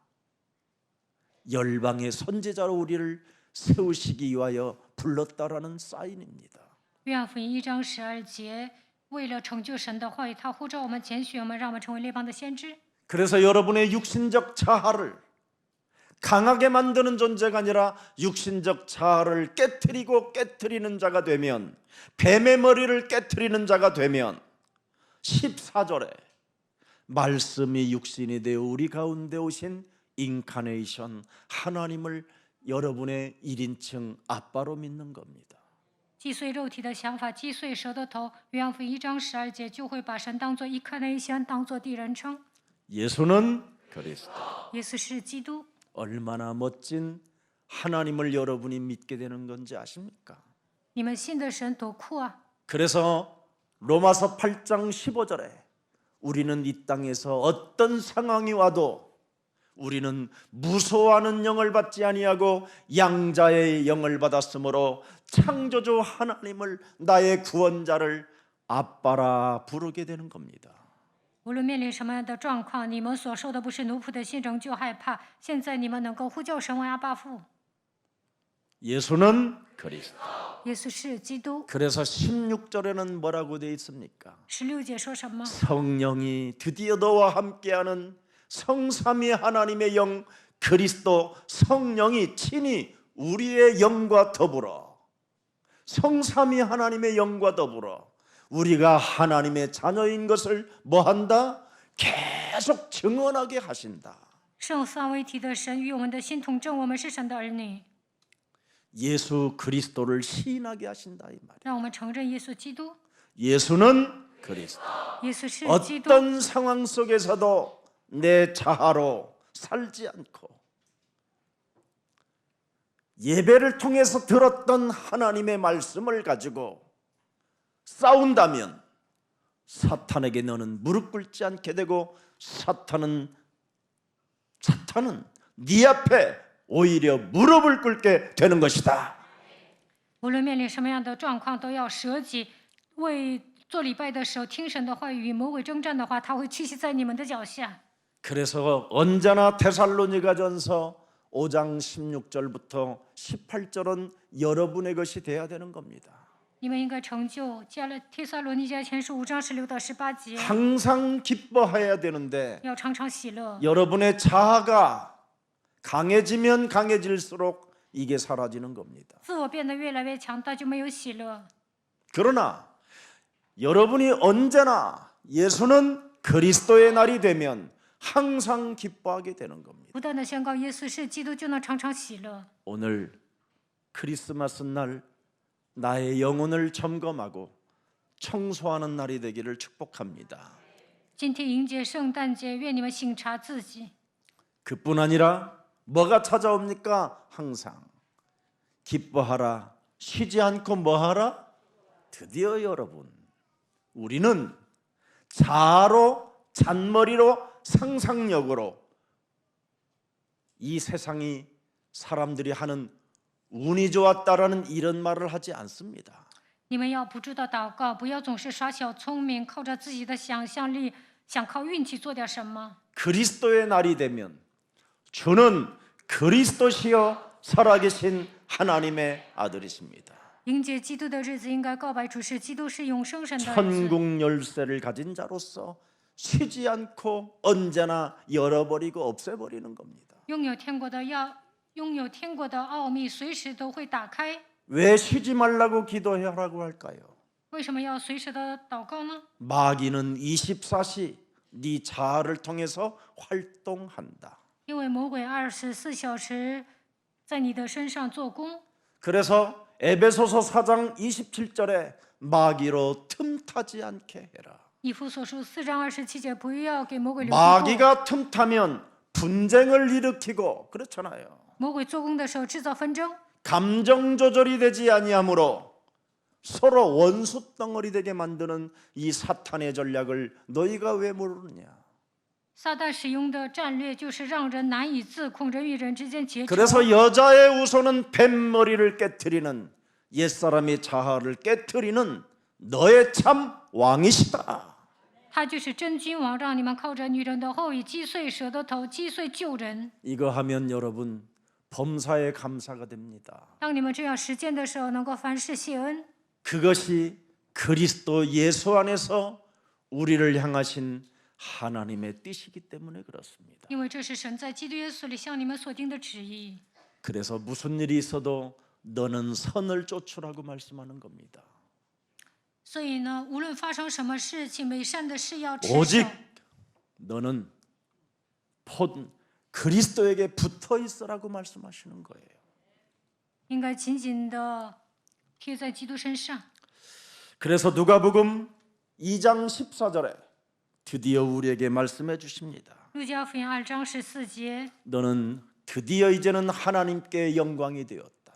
열방의 선지자로 우리를 세우시기 위하여 불렀다라는 사인입니다. 约翰福音1章12节，为了成就神的话语，他呼召我们、拣选我们，让我们成为列邦的先知。 그래서 여러분의 육신적 자아를 강하게 만드는 존재가 아니라 육신적 자아를 깨트리는 자가 되면, 뱀의 머리를 깨트리는 자가 되면 14절에 말씀이 육신이 되어 우리 가운데 오신 인카네이션 하나님을 여러분의 1인칭 아빠로 믿는 겁니다. 击碎肉体的想法，击碎蛇的头。约翰福音1章12节就会把神当作一克内先，当作第人称。 예수는 그리스도. 耶稣是基督， 얼마나 멋진 하나님을 여러분이 믿게 되는 건지 아십니까? 你们信的神多酷啊！ 그래서 로마서 8장 15절에 우리는 이 땅에서 어떤 상황이 와도 우리는 무서워하는 영을 받지 아니하고 양자의 영을 받았으므로 창조주 하나님을 나의 구원자를 아빠라 부르게 되는 겁니다. 无论面临什么样的状况，你们所受的不是奴仆的心，仍旧害怕。现在你们能够呼叫神为阿爸父。 예수는 그리스도. 耶稣是基督。 그래서 16절에는 뭐라고 되어 있습니까? 16节说什么？ 성령이 드디어 너와 함께하는 성삼위 하나님의 영 그리스도 성령이 친히 우리의 영과 더불어 성삼위 하나님의 영과 더불어 우리가 하나님의 자녀인 것을 뭐한다? 계속 증언하게 하신다. 圣三位一体的神与我们的心同证，我们是神的儿女。 예수 그리스도를 시인하게 하신다 이 말이에요. 让我们承认耶稣基督。 예수는 그리스도. 耶稣是基督。 어떤 상황 속에서도 내 자아로 살지 않고 예배를 통해서 들었던 하나님의 말씀을 가지고 싸운다면 사탄에게 너는 무릎 꿇지 않게 되고 사탄은 네 앞에 오히려 무릎을 꿇게 되는 것이다. 无论面临什么样的状况，都要舍己，为做礼拜的时候听神的话语，与魔鬼征战的话，他会屈膝在你们的脚下。 그래서 언제나 데살로니가전서 5장 16절부터 18절은 여러분의 것이 돼야 되는 겁니다. 你们应该成就加了帖撒罗尼迦前书5章16到18节， 항상 기뻐해야 되는데 要常常喜乐。 여러분의 자아가 강해지면 강해질수록 이게 사라지는 겁니다. 自我变得越来越强大，就没有喜乐。 그러나 여러분이 언제나 예수는 그리스도의 날이 되면 항상 기뻐하게 되는 겁니다. 不断的宣告耶稣是基督，就能常常喜乐。 오늘 크리스마스 날 나의 영혼을 점검하고 청소하는 날이 되기를 축복합니다. 今天迎接圣诞节，愿你们省察自己。 그뿐 아니라 뭐가 찾아옵니까? 항상 기뻐하라. 쉬지 않고 뭐하라? 드디어 여러분 우리는 자아로 잔머리로 상상력으로 이 세상이 사람들이 하는 운이 좋았다라는 이런 말을 하지 않습니다. 你们要不住的祷告，不要总是耍小聪明，靠着自己的想象力，想靠运气做点什么。 그리스도의 날이 되면 주는 그리스도시여 살아계신 하나님의 아들이십니다. 迎接基督的日子，应该告白主是基督，是永生神的儿子。 천국 열쇠를 가진 자로서 쉬지 않고 언제나 열어버리고 없애버리는 겁니다. 拥有天国的奥秘，随时都会打开。왜 쉬지 말라고 기도하라고 할까요? 为什么要随时的祷告呢？ 마귀는 24시 네 자아를 통해서 활동한다. 因为魔鬼24小时在你的身上做工。 그래서 에베소서 4장 27절에 마귀로 틈타지 않게 해라. 以弗所书4章27节，不要给魔鬼留地步。 마귀가 틈타면 분쟁을 일으키고 그렇잖아요. 魔鬼做工的时候制造纷争， 감정 조절이 되지 아니하므로 서로 원수 덩어리 되게 만드는 이 사탄의 전략을 너희가 왜 모르느냐? 撒旦使用的战略就是让人难以自控，人与人之间结仇。 그래서 여자의 우선은 뱀머리를 깨트리는 옛사람의 자아를 깨트리는 너의 참 왕이시다. 他就是真君王，让你们靠着女人的后裔击碎蛇的头，击碎旧人。 이거 하면 여러분 범사에 감사가 됩니다. 当你们这样实践的时候，能够凡事谢恩。 그것이 그리스도 예수 안에서 우리를 향하신 하나님의 뜻이기 때문에 그렇습니다. 因为这是神在基督耶稣里向你们所定的旨意。 그래서 무슨 일이 있어도 너는 선을 쫓으라고 말씀하는 겁니다. 所以呢，无论发生什么事情，美善的事要持 오직 守。 너는 그리스도에게 붙어 있으라고 말씀하시는 거예요. 应该紧紧的贴在基督身上。 그래서 누가복음 2장 14절에 드디어 우리에게 말씀해 주십니다. 路加福音2章14节， 너는 드디어 이제는 하나님께 영광이 되었다.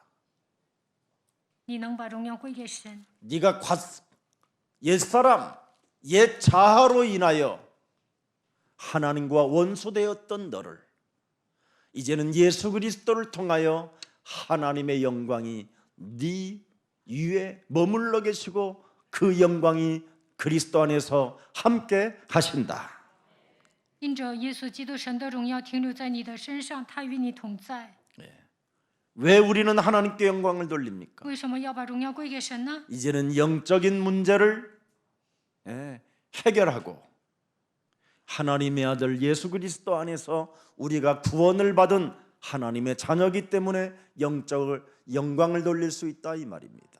你能把荣耀归给神。 네가 옛사람, 옛 자아로 인하여 하나님과 원수되었던 너를 이제는 예수 그리스도를 통하여 하나님의 영광이 네 위에 머물러 계시고 그 영광이 그리스도 안에서 함께 하신다. 因着耶稣基督神的荣耀停留在你的身上，他与你同在。 왜 우리는 하나님께 영광을 돌립니까? 为什么要把荣耀归给神呢？ 이제는 영적인 문제를 해결하고 하나님의 아들 예수 그리스도 안에서 우리가 구원을 받은 하나님의 자녀이기 때문에 영적을 영광을 돌릴 수 있다 이 말입니다.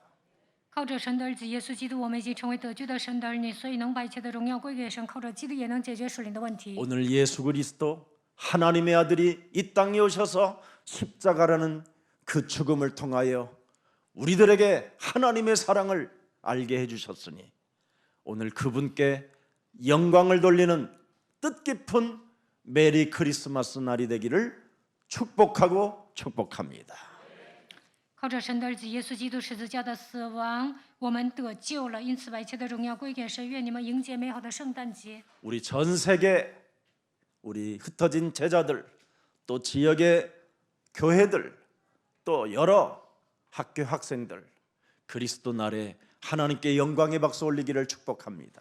靠着神的儿子耶稣基督，我们已经成为得救的神的儿女，所以能把一切的荣耀归给神。靠着基督也能解决属灵的问题。 오늘 예수 그리스도 하나님의 아들이 이 땅에 오셔서 십자가라는 그 죽음을 통하여 우리들에게 하나님의 사랑을 알게 해주셨으니 오늘 그분께 영광을 돌리는 뜻깊은 메리 크리스마스 날이 되기를 축복하고 축복합니다. 靠着神的儿子耶稣基督十字架的死亡，我们得救了，因此把一切的荣耀归给神。愿你们迎接美好的圣诞节。 우리 전 세계 우리 흩어진 제자들 또 지역의 교회들 또 여러 학교 학생들 그리스도 날에 하나님께 영광의 박수 올리기를 축복합니다.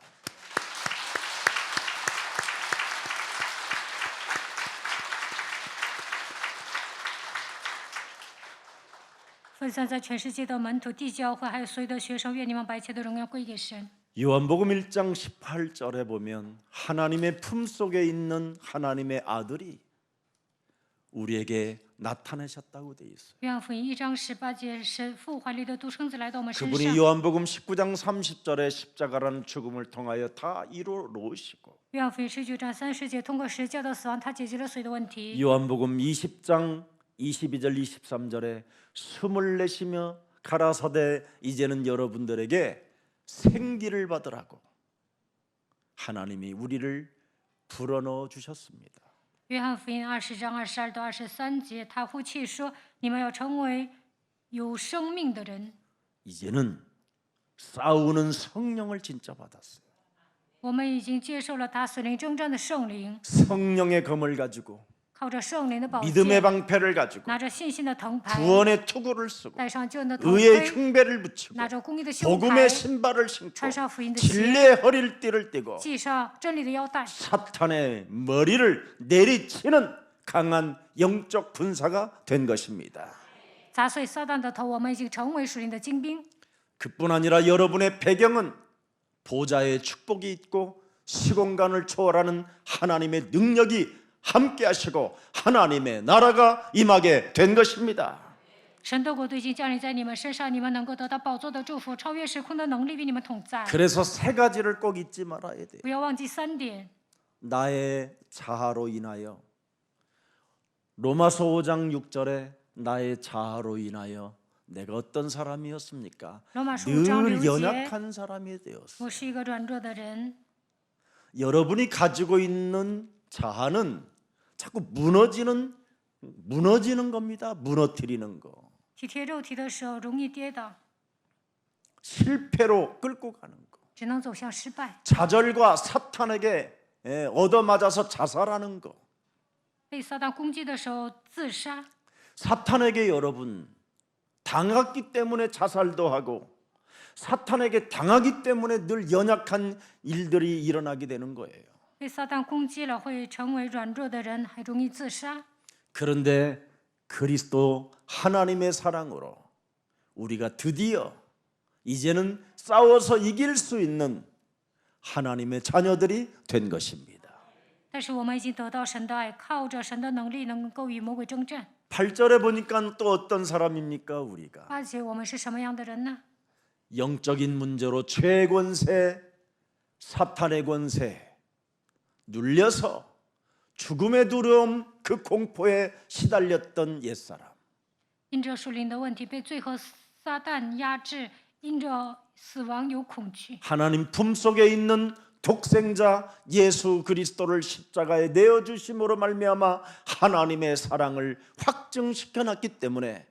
分散在全世界的门徒、地教会，还有所有的学生，愿你们把一切的荣耀归给神。 요한복음 1장 18절에 보면 하나님의 품속에 있는 하나님의 아들이 우리에게 나타나셨다고 돼 있어요. 约翰福音1章18节，神父怀里的独生子来到我们身 그분이 上。 요한복음 19장 30절에 십자가라는 죽음을 통하여 다 이루어 놓으시고 约翰福音19章30节，通过十字架的死亡，他解决了所有的问题。 요한복음 20장 22절 23절에 숨을 내쉬며 가라사대 이제는 여러분들에게 생기를 받으라고 하나님이 우리를 불어넣어 주셨습니다. 约翰福音20章22到23节，他呼气说：“你们要成为有生命的人。 이제는 싸우는 성령을 진짜 받았어요. 我们已经接受了打死灵征战的圣灵， 성령의 검을 가지고 靠着圣灵的宝 믿음의 剑， 방패를 가지고 拿着信心的藤牌， 구원의 투구를 쓰고 戴上救恩的头 의의 盔， 흉배를 붙이고 拿着公义的胸牌， 복음의 신발을 신고 穿上福音的鞋， 진리의 허리띠를 띠고 系上真理的腰带， 사탄의 머리를 내리치는 강한 영적 군사가 된 것입니다. 砸碎撒旦的头。我们已经成为属灵的精兵。 그뿐 아니라 여러분의 배경은 보좌의 축복이 있고 시공간을 초월하는 하나님의 능력이 함께 하시고 하나님의 나라가 임하게 된 것입니다. 神的国度已经降临在你们身上，你们能够得到宝座的祝福，超越时空的能力与你们同在。 그래서 세 가지를 꼭 잊지 말아야 돼요. 不要忘记3点： 나의 자아로 인하여, 로마서 5장 6절에 나의 자아로 인하여 내가 어떤 사람이었습니까? 罗马书5章 늘 6节， 연약한 사람이 되었어요. 我是一个软弱的人。 여러분이 가지고 있는 자아는 자꾸 무너지는 겁니다. 무너뜨리는 거. 体贴肉体的时候容易跌倒， 실패로 끌고 가는 거. 只能走向失败。 좌절과 사탄에게 얻어맞아서 자살하는 거. 被撒旦攻击的时候自杀， 사탄에게 여러분 당했기 때문에 자살도 하고 사탄에게 당하기 때문에 늘 연약한 일들이 일어나게 되는 거예요. 被撒旦攻击了会成为软弱的人，还容易自杀。 그런데 그리스도 하나님의 사랑으로 우리가 드디어 이제는 싸워서 이길 수 있는 하나님의 자녀들이 된 것입니다. 但是我们已经得到神的爱，靠着神的能力能够与魔鬼征战。 8절에 보니까 또 어떤 사람입니까 우리가? 8节我们是什么样的人呢？ 영적인 문제로 죄권세, 사탄의 권세 눌려서 죽음의 두려움 그 공포에 시달렸던 옛사람. 因着属灵的问题被罪和撒旦压制，因着死亡有恐惧。 하나님 품속에 있는 독생자 예수 그리스도를 십자가에 내어주심으로 말미암아 하나님의 사랑을 확증시켜놨기 때문에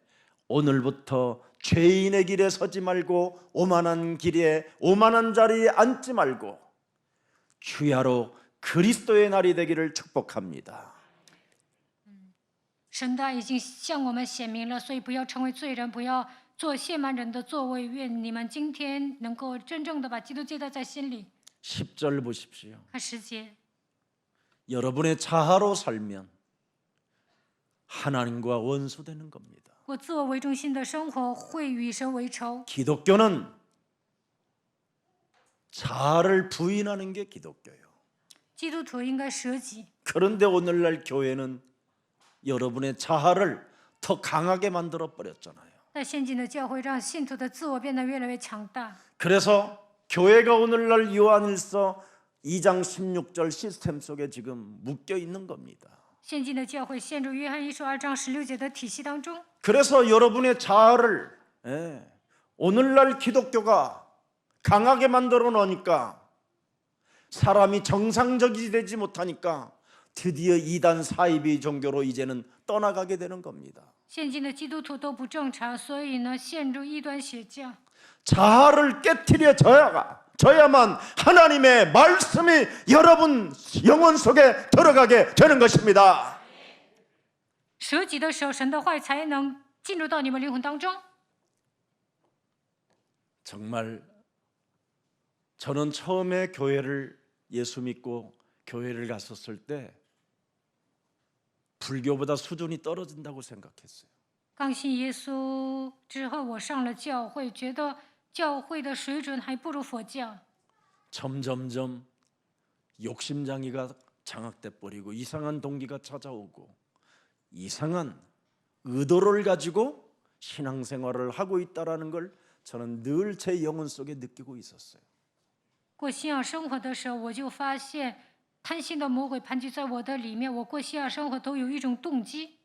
오늘부터 죄인의 길에 서지 말고 오만한 길에 오만한 자리에 앉지 말고 주야로 그리스도의 날이 되기를 축복합니다. 神的爱已经向我们显明了，所以不要成为罪人，不要做亵慢人的座位。愿你们今天能够真正的把基督接待在心里。 10절 보십시오. 看10节， 여러분의 자아로 살면 하나님과 원수되는 겁니다. 过自我为中心的生活会与神为仇。 기독교는 자아를 부인하는 게 기독교예요. 基督徒应该舍己， 그런데 오늘날 교회는 여러분의 자아를 더 강하게 만들어 버렸잖아요. 在现今的教会让信徒的自我变得越来越强大。 그래서 교회가 오늘날 요한일서 2장 16절 시스템 속에 지금 묶여 있는 겁니다. 现今的教会陷入约翰一书2章16节的体系当中。 그래서 여러분의 자아를 오늘날 기독교가 강하게 만들어 놓으니까 사람이 정상적이 되지 못하니까 드디어 이단 사이비 종교로 이제는 떠나가게 되는 겁니다. 现今的基督徒都不正常，所以呢，陷入异端邪教。 자아를 깨트려져야만 하나님의 말씀이 여러분 영혼 속에 들어가게 되는 것입니다. 舍己的时候，神的话才能进入到你们灵魂当中。 정말 저는 처음에 교회를 예수 믿고 교회를 갔었을 때 불교보다 수준이 떨어진다고 생각했어요. 刚信耶稣之后，我上了教会，觉得教会的水准还不如佛教。 점점점 욕심장애가 장악돼 버리고 이상한 동기가 찾아오고 이상한 의도를 가지고 신앙생활을 하고 있다라는 걸 저는 늘 제 영혼 속에 느끼고 있었어요. 过信仰生活的时候，我就发现贪心的魔鬼盘踞在我的里面。我过信仰生活都有一种动机，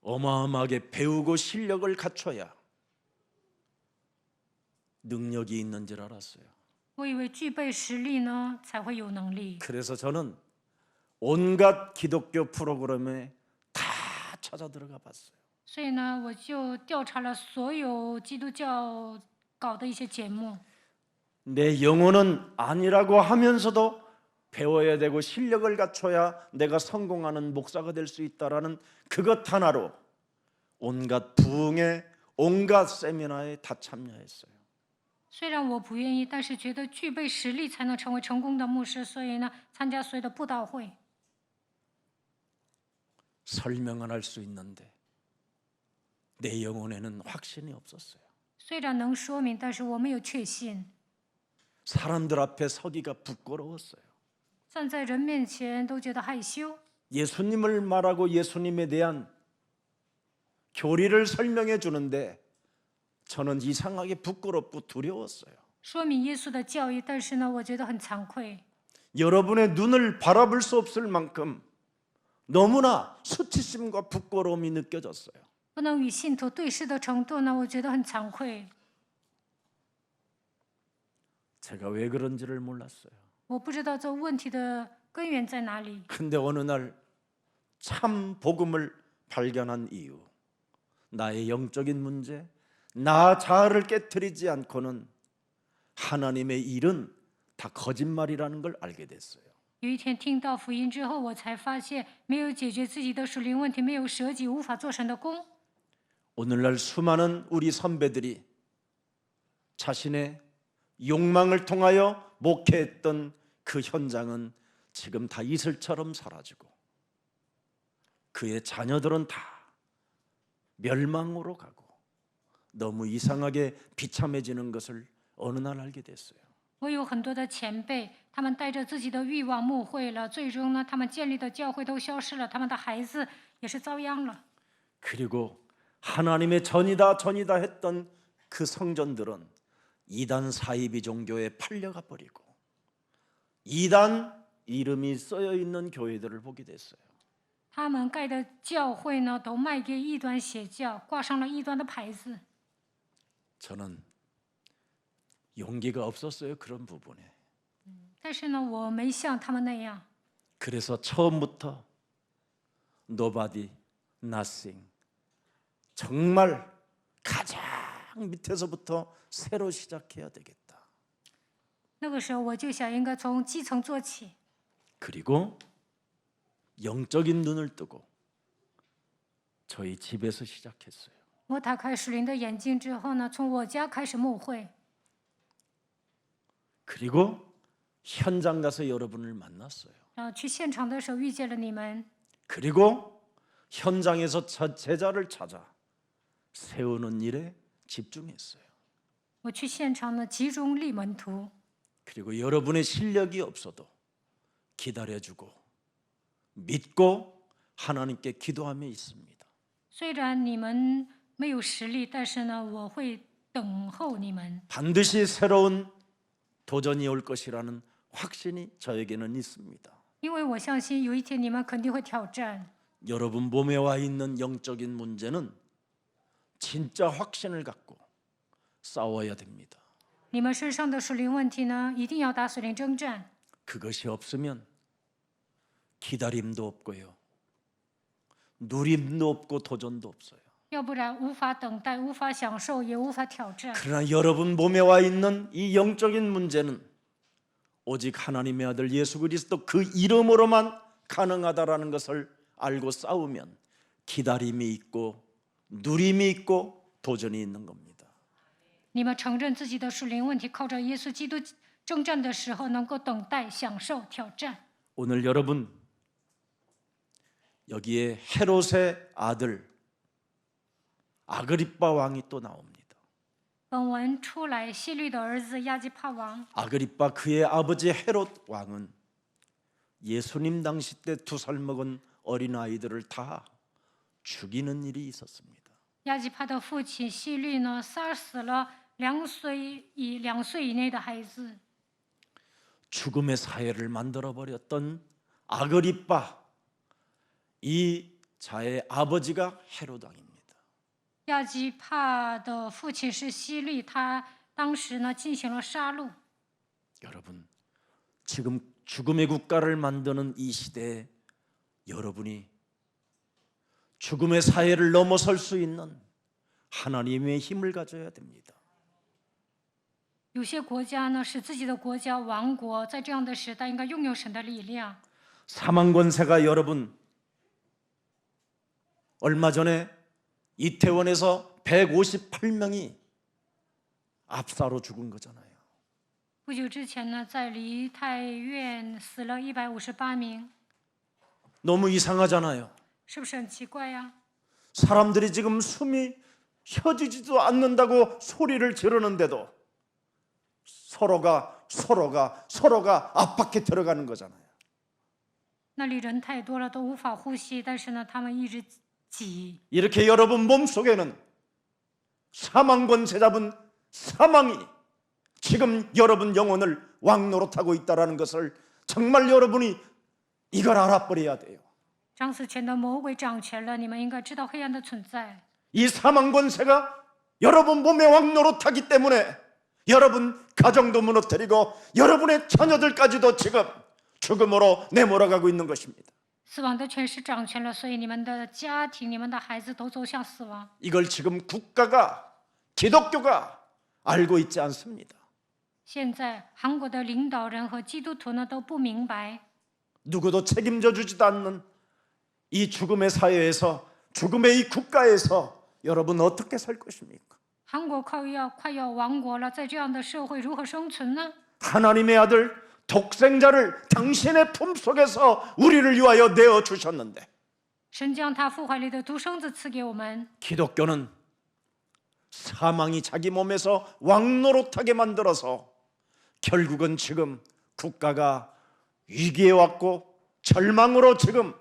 어마어마하게 배우고 실력을 갖춰야 능력이 있는 줄 알았어요. 我以为具备实力呢才会有能力。 그래서 저는 온갖 기독교 프로그램에 다 찾아 들어가 봤어요. 所以呢，我就调查了所有基督教搞的一些节目。 내 영혼은 아니라고 하면서도 배워야 되고 실력을 갖춰야 내가 성공하는 목사가 될 수 있다라는 그것 하나로 온갖 부흥의 온갖 세미나에 다 참여했어요. 虽然我不愿意，但是觉得具备实力才能成为成功的牧师，所以呢，参加所有的布道会。 설명은 할 수 있는데 내 영혼에는 확신이 없었어요. 虽然能说明，但是我没有确信。 사람들 앞에 서기가 부끄러웠어요. 站在人面前都觉得害羞。 예수님을 말하고 예수님에 대한 교리를 설명해 주는데 저는 이상하게 부끄럽고 두려웠어요. 说明耶稣的教义，但是呢，我觉得很惭愧。 여러분의 눈을 바라볼 수 없을 만큼 너무나 수치심과 부끄러움이 느껴졌어요. 不能与信徒对视的程度呢，我觉得很惭愧。 제가 왜 그런지를 몰랐어요. 我不知道这问题的根源在哪里。 근데 어느 날 참 복음을 발견한 이유, 나의 영적인 문제, 나 자아를 깨트리지 않고는 하나님의 일은 다 거짓말이라는 걸 알게 됐어요. 有一天听到福音之后，我才发现没有解决自己的属灵问题，没有舍己，无法做神的工。 오늘날 수많은 우리 선배들이 자신의 욕망을 통하여 목회했던 그 현장은 지금 다 이슬처럼 사라지고 그의 자녀들은 다 멸망으로 가고 너무 이상하게 비참해지는 것을 어느 날 알게 됐어요. 我有很多的前辈，他们带着自己的欲望牧会了，最终呢，他们建立的教会都消失了，他们的孩子也是遭殃了。 그리고 하나님의 전이다 했던 그 성전들은 이단 사이비 종교에 팔려가 버리고 이단 이름이 써여 있는 교회들을 보게 됐어요. 他们盖的教会呢，都卖给异端邪教，挂上了异端的牌子。 저는 용기가 없었어요. 그런 부분에. 但是呢，我没像他们那样， 그래서 처음부터 nobody, nothing, 정말 가장 밑에서부터 새로 시작해야 되겠다. 那个时候我就想应该从基层做起。 그리고 영적인 눈을 뜨고 저희 집에서 시작했어요. 我打开属灵的眼睛之后呢，从我家开始牧会， 그리고 현장 가서 여러분을 만났어요. 然后去现场的时候遇见了你们， 그리고 현장에서 제자를 찾아 세우는 일에 집중했어요. 我去现场呢集中立门徒。 그리고 여러분의 실력이 없어도 기다려주고 믿고 하나님께 기도함에 있습니다. 虽然你们没有实力，但是呢，我会等候你们。 반드시 새로운 도전이 올 것이라는 확신이 저에게는 있습니다. 因为我相信有一天你们肯定会挑战。 여러분 몸에 와 있는 영적인 문제는 진짜 확신을 갖고 싸워야 됩니다. 你们身上的属灵问题呢，一定要打属灵征战。 그것이 없으면 기다림도 없고요. 누림도 없고 도전도 없어요. 要不然无法等待，无法享受，也无法挑战。 그러나 여러분 몸에 와 있는 이 영적인 문제는 오직 하나님의 아들 예수 그리스도 그 이름으로만 가능하다라는 것을 알고 싸우면 기다림이 있고 누림이 있고 도전이 있는 겁니다. 你们承认自己的属灵问题，靠着耶稣基督征战的时候，能够等待、享受、挑战。 오늘 여러분 여기에 헤롯의 아들 아그리빠 왕이 또 나옵니다. 本文出来，希律的儿子亚基帕王， 아그리빠 그의 아버지 헤롯 왕은 예수님 당시 때 2살 먹은 어린아이들을 다 죽이는 일이 있었습니다. 亚基帕的父亲希律呢，杀死了2岁以内的孩子。 죽음의 사회를 만들어버렸던 아그리빠 이 자의 아버지가 헤롯 왕입니다. 亚基帕的父亲是希律，他当时呢进行了杀戮。 여러분 지금 죽음의 국가를 만드는 이 시대에 여러분이 죽음의 사회를 넘어설 수 있는 하나님의 힘을 가져야 됩니다. 有些国家呢使自己的国家亡国，在这样的时代应该拥有神的力量。 사망 권세가 여러분 얼마 전에 이태원에서 158명이 압사로 죽은 거잖아요. 不久之前呢，在梨泰院死了158名， 너무 이상하잖아요. 是不是很奇怪呀？ 사람들이 지금 숨이 쉬어지지도 않는다고 소리를 지르는데도 서로가 압박해 들어가는 거잖아요. 那里人太多了，都无法呼吸，但是呢，他们一直己。 이렇게 여러분 몸속에는 사망 권세 잡은 사망이 지금 여러분 영혼을 왕노릇하고 있다는 것을 정말 여러분이 이걸 알아버려야 돼요. 掌死权的魔鬼掌权了，你们应该知道黑暗的存在。 이 사망 권세가 여러분 몸에 왕노릇하기 때문에 여러분 가정도 무너뜨리고 여러분의 자녀들까지도 지금 죽음으로 내몰아가고 있는 것입니다. 死亡的权势掌权了，所以你们的家庭、你们的孩子都走向死亡。 이걸 지금 국가가 기독교가 알고 있지 않습니다. 现在韩国的领导人和基督徒呢都不明白， 누구도 책임져 주지도 않는 이 죽음의 사회에서 죽음의 이 국가에서 여러분 어떻게 살 것입니까? 韩国快要亡国了，在这样的社会如何生存呢？ 하나님의 아들 독생자를 당신의 품속에서 우리를 위하여 내어 주셨는데 神将他父怀里的独生子赐给我们。 기독교는 사망이 자기 몸에서 왕노릇하게 만들어서 결국은 지금 국가가 위기에 왔고 절망으로 지금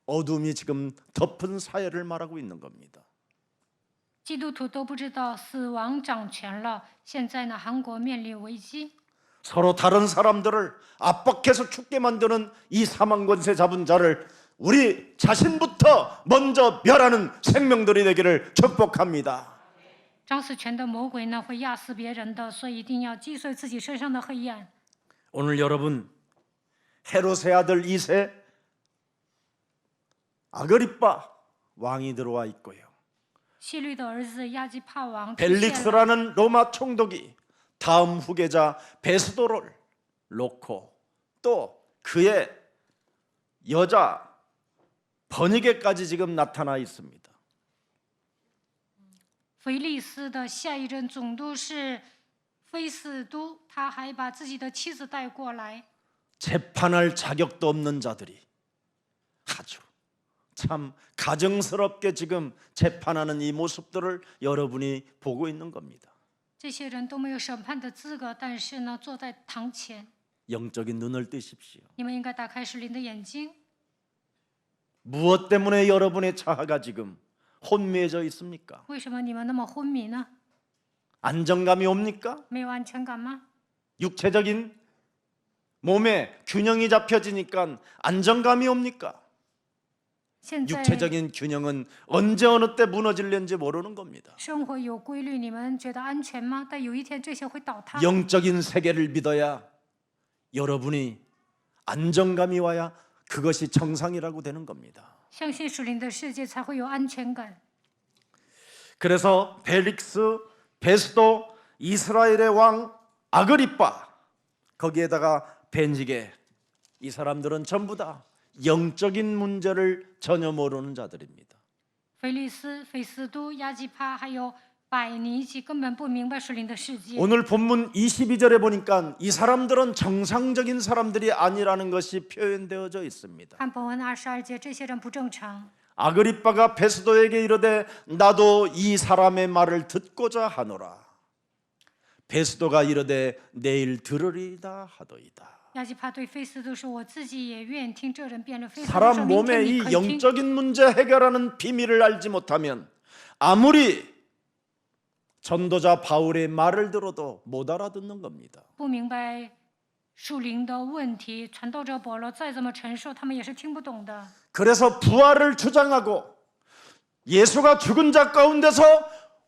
어둠이 지금 덮은 사회를 말하고 있는 겁니다. 基督徒都不知道死亡掌权了，现在呢，韩国面临危机。 서로 다른 사람들을 압박해서 죽게 만드는 이 사망 권세 잡은 자를 우리 자신부터 먼저 멸하는 생명들이 되기를 축복합니다. 掌死权的魔鬼呢会压死别人的，所以一定要击碎自己身上的黑暗。 오늘 여러분 헤롯의 아들 2세 아그리빠 왕이 들어와 있고요. 希律的儿子亚基帕王出现了， 벨릭스라는 로마 총독이 다음 후계자 베스도를 놓고 또 그의 여자 버니게까지 지금 나타나 있습니다. 腓力斯的下一任总督是菲斯都，他还把自己的妻子带过来。 재판할 자격도 없는 자들이 아주 참 가증스럽게 지금 재판하는 이 모습들을 여러분이 보고 있는 겁니다. 这些人都没有审判的资格，但是呢，坐在堂前。 영적인 눈을 뜨십시오. 你们应该打开属灵的眼睛。 무엇 때문에 여러분의 자아가 지금 혼미해져 있습니까? 为什么你们那么昏迷呢？ 안정감이 옵니까? 没有安全感吗？ 육체적인 몸에 균형이 잡혀지니까 안정감이 옵니까? 现在 육체적인 균형은 언제 어느 때 무너질는지 모르는 겁니다. 生活有规律，你们觉得安全吗？但有一天这些会倒塌。 영적인 세계를 믿어야 여러분이 안정감이 와야 그것이 정상이라고 되는 겁니다. 相信属灵的世界才会有安全感。 그래서 벨릭스, 베스도, 이스라엘의 왕 아그리빠 거기에다가 벤지게 이 사람들은 전부 다 영적인 문제를 전혀 모르는 자들입니다. 腓力斯、菲斯都、亚基帕还有百尼基根本不明白属灵的世界。 오늘 본문 22절에 보니까 이 사람들은 정상적인 사람들이 아니라는 것이 표현되어져 있습니다. 看本文22节，这些人不正常。 아그리빠가 베스도에게 이르되 나도 이 사람의 말을 듣고자 하노라. 베스도가 이르되 내일 들으리다 하더이다. 亚基帕对菲斯都说：“我自己也愿听这人辩论。”菲斯都说：“ 사람 明天 몸의 你 이 可以听。” 영적인 문제 해결하는 비밀을 알지 못하면 아무리 전도자 바울의 말을 들어도 못 알아듣는 겁니다. 不明白属灵的问题，传道者保罗再怎么陈述，他们也是听不懂的。 그래서 부활을 주장하고 예수가 죽은 자 가운데서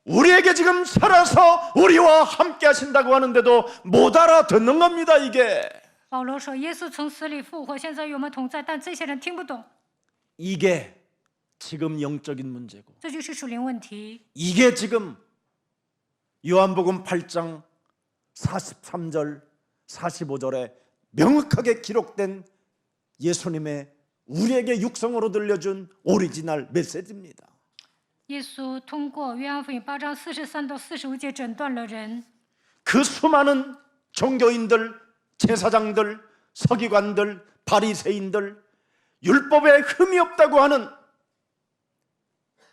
우리에게 지금 살아서 우리와 함께 하신다고 하는데도 못 알아듣는 겁니다. 이게 保罗说：“耶稣从死里复活，现在与我们同在。”但这些人听不懂， 이게 지금 영적인 문제고 这就是属灵问题。 이게 지금 요한복음 8장 43절 45절에 명확하게 기록된 예수님의 우리에게 육성으로 들려준 오리지널 메시지입니다. 耶稣通过约翰福音8章43到45节诊断了人， 그 수많은 종교인들, 제사장들, 서기관들, 바리새인들, 율법에 흠이 없다고 하는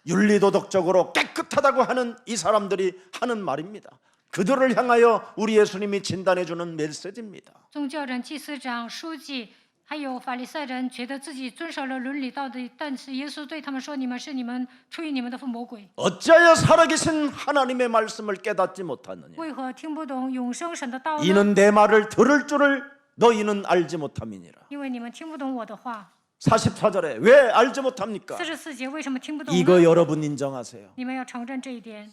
윤리도덕적으로 깨끗하다고 하는 이 사람들이 하는 말입니다. 그들을 향하여 우리 예수님이 진단해 주는 메시지입니다. 宗教人、祭司长、书记还有法利赛人觉得自己遵守了伦理道德，但是耶稣对他们说：“你们出于你们的父魔鬼， 어찌하여 살아계신 하나님의 말씀을 깨닫지 못하느냐? 为何听不懂永生神的道呢？ 이는 내 말을 들을 줄을 너희는 알지 못함이니라. 因为你们听不懂我的话。 44절에 왜 알지 못합니까? 44节为什么听不懂 이거 呢？ 여러분 인정하세요. 你们要承认这一点。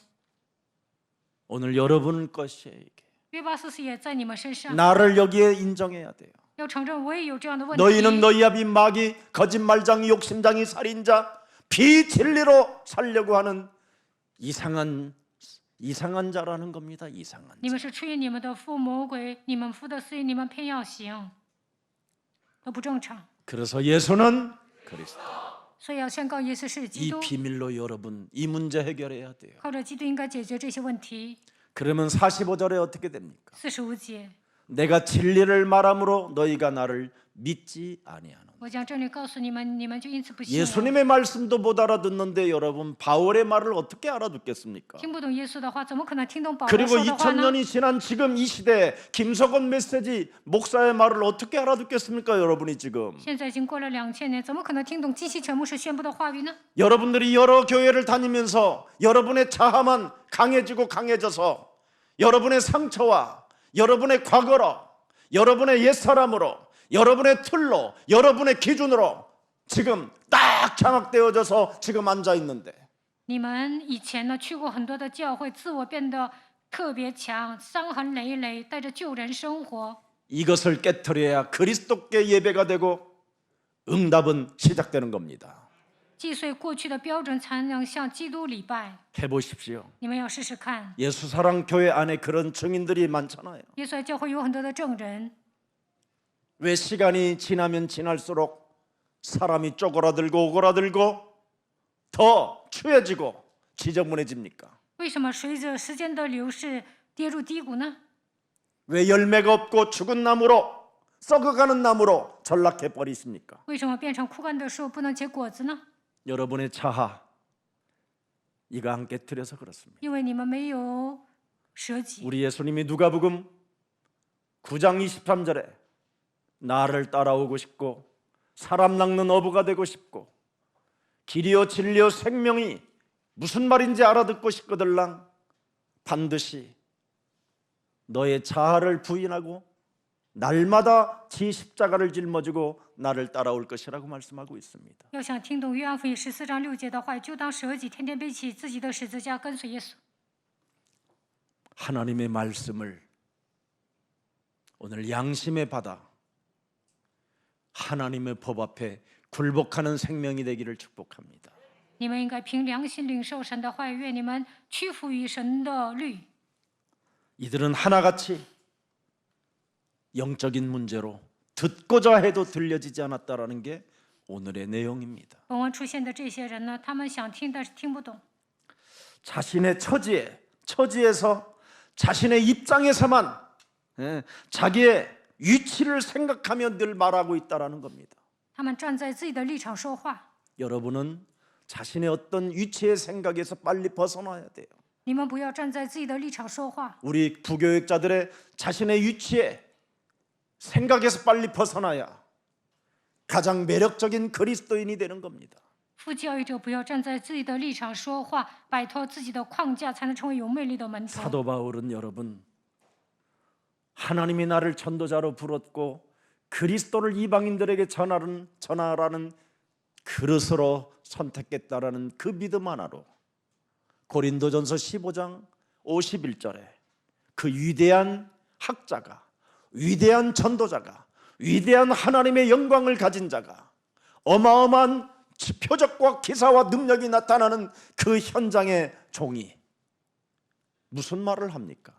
오늘 여러분 것이에요. 이게. 约巴斯斯也在你们身上， 나를 여기에 인정해야 돼요. 要承认我也有这样的问题。 너희는 너희 아비 마귀, 거짓말장이, 욕심장이, 살인자, 비진리로 살려고 하는 이상한 자라는 겁니다. 이상한 你 자. 们是出于你们的父魔鬼，你们父的私欲，你们偏要行，都不正常。 그래서 예수는 그리스도. 所以要宣告耶稣是基 이 督， 비밀로 여러분 이 문제 해결해야 돼요. 靠着基督应该解决这些问题。 그러면 45절에 어떻게 됩니까? 45节， 내가 진리를 말함으로 너희가 나를 믿지 아니하노. 我将真理告诉你们，你们就因此不信我。 예수님의 말씀도 못 알아듣는데 여러분 바울의 말을 어떻게 알아듣겠습니까? 听不懂耶稣的话，怎么可能听懂保罗 그리고 说的话呢？ 2000년이 지난 지금 이 시대에 김석원 메시지 목사의 말을 어떻게 알아듣겠습니까? 여러분이 지금 现在已经过了2000年，怎么可能听懂金希成牧师宣布的话语呢？ 여러분들이 여러 교회를 다니면서 여러분의 자아만 강해지고 강해져서 여러분의 상처와 여러분의 과거로 여러분의 옛사람으로 여러분의 틀로 여러분의 기준으로 지금 딱 장악되어져서 지금 앉아 있는데 你们以前呢去过很多的教会，自我变得特别强，伤痕累累，带着旧人生活。 이것을 깨트려야 그리스도께 예배가 되고 응답은 시작되는 겁니다. 击碎过去的标准，才能向基督礼拜。 해보십시오. 你们要试试看。 예수사랑 교회 안에 그런 증인들이 많잖아요. 耶稣教会有很多的证人， 왜 시간이 지나면 지날수록 사람이 쪼그라들고 오그라들고 더 추해지고 지저분해집니까? 为什么随着时间的流逝跌入低谷呢？ 왜 열매가 없고 죽은 나무로 썩어가는 나무로 전락해 버리십니까? 为什么变成枯干的树不能结果子呢？ 여러분의 자아 이거 안 깨트려서 그렇습니다. 因为你们没有舍己。 우리 예수님이 누가복음 9장 23절에 나를 따라오고 싶고 사람 낚는 어부가 되고 싶고 길이요 진리요 생명이 무슨 말인지 알아듣고 싶거들랑 반드시 너의 자아를 부인하고 날마다 지 십자가를 짊어지고 나를 따라올 것이라고 말씀하고 있습니다. 要想听懂约翰福音14章6节的话，就当舍己，天天背起自己的十字架，跟随耶稣。 하나님의 말씀을 오늘 양심의 바다 하나님의 법 앞에 굴복하는 생명이 되기를 축복합니다. 你们应该凭良心领受神的话语，愿你们屈服于神的律。 이들은 하나같이 영적인 문제로 듣고자 해도 들려지지 않았다라는 게 오늘의 내용입니다. 本文出现的这些人呢，他们想听，但是听不懂。 자신의 처지에서 자신의 입장에서만 자기의 위치를 생각하며 늘 말하고 있다라는 겁니다. 他们站在自己的立场说话。 여러분은 자신의 어떤 위치의 생각에서 빨리 벗어나야 돼요. 你们不要站在自己的立场说话。 우리 부교육자들의 자신의 위치에 생각에서 빨리 벗어나야 가장 매력적인 그리스도인이 되는 겁니다. 副教育者不要站在自己的立场说话，摆脱自己的框架，才能成为有魅力的门徒。 사도 바울은 여러분 하나님이 나를 전도자로 불렀고 그리스도를 이방인들에게 전하라는 그릇으로 선택했다라는 그 믿음 하나로 고린도전서 15장 51절에 그 위대한 학자가 위대한 전도자가 위대한 하나님의 영광을 가진 자가 어마어마한 표적과 기사와 능력이 나타나는 그 현장의 종이 무슨 말을 합니까?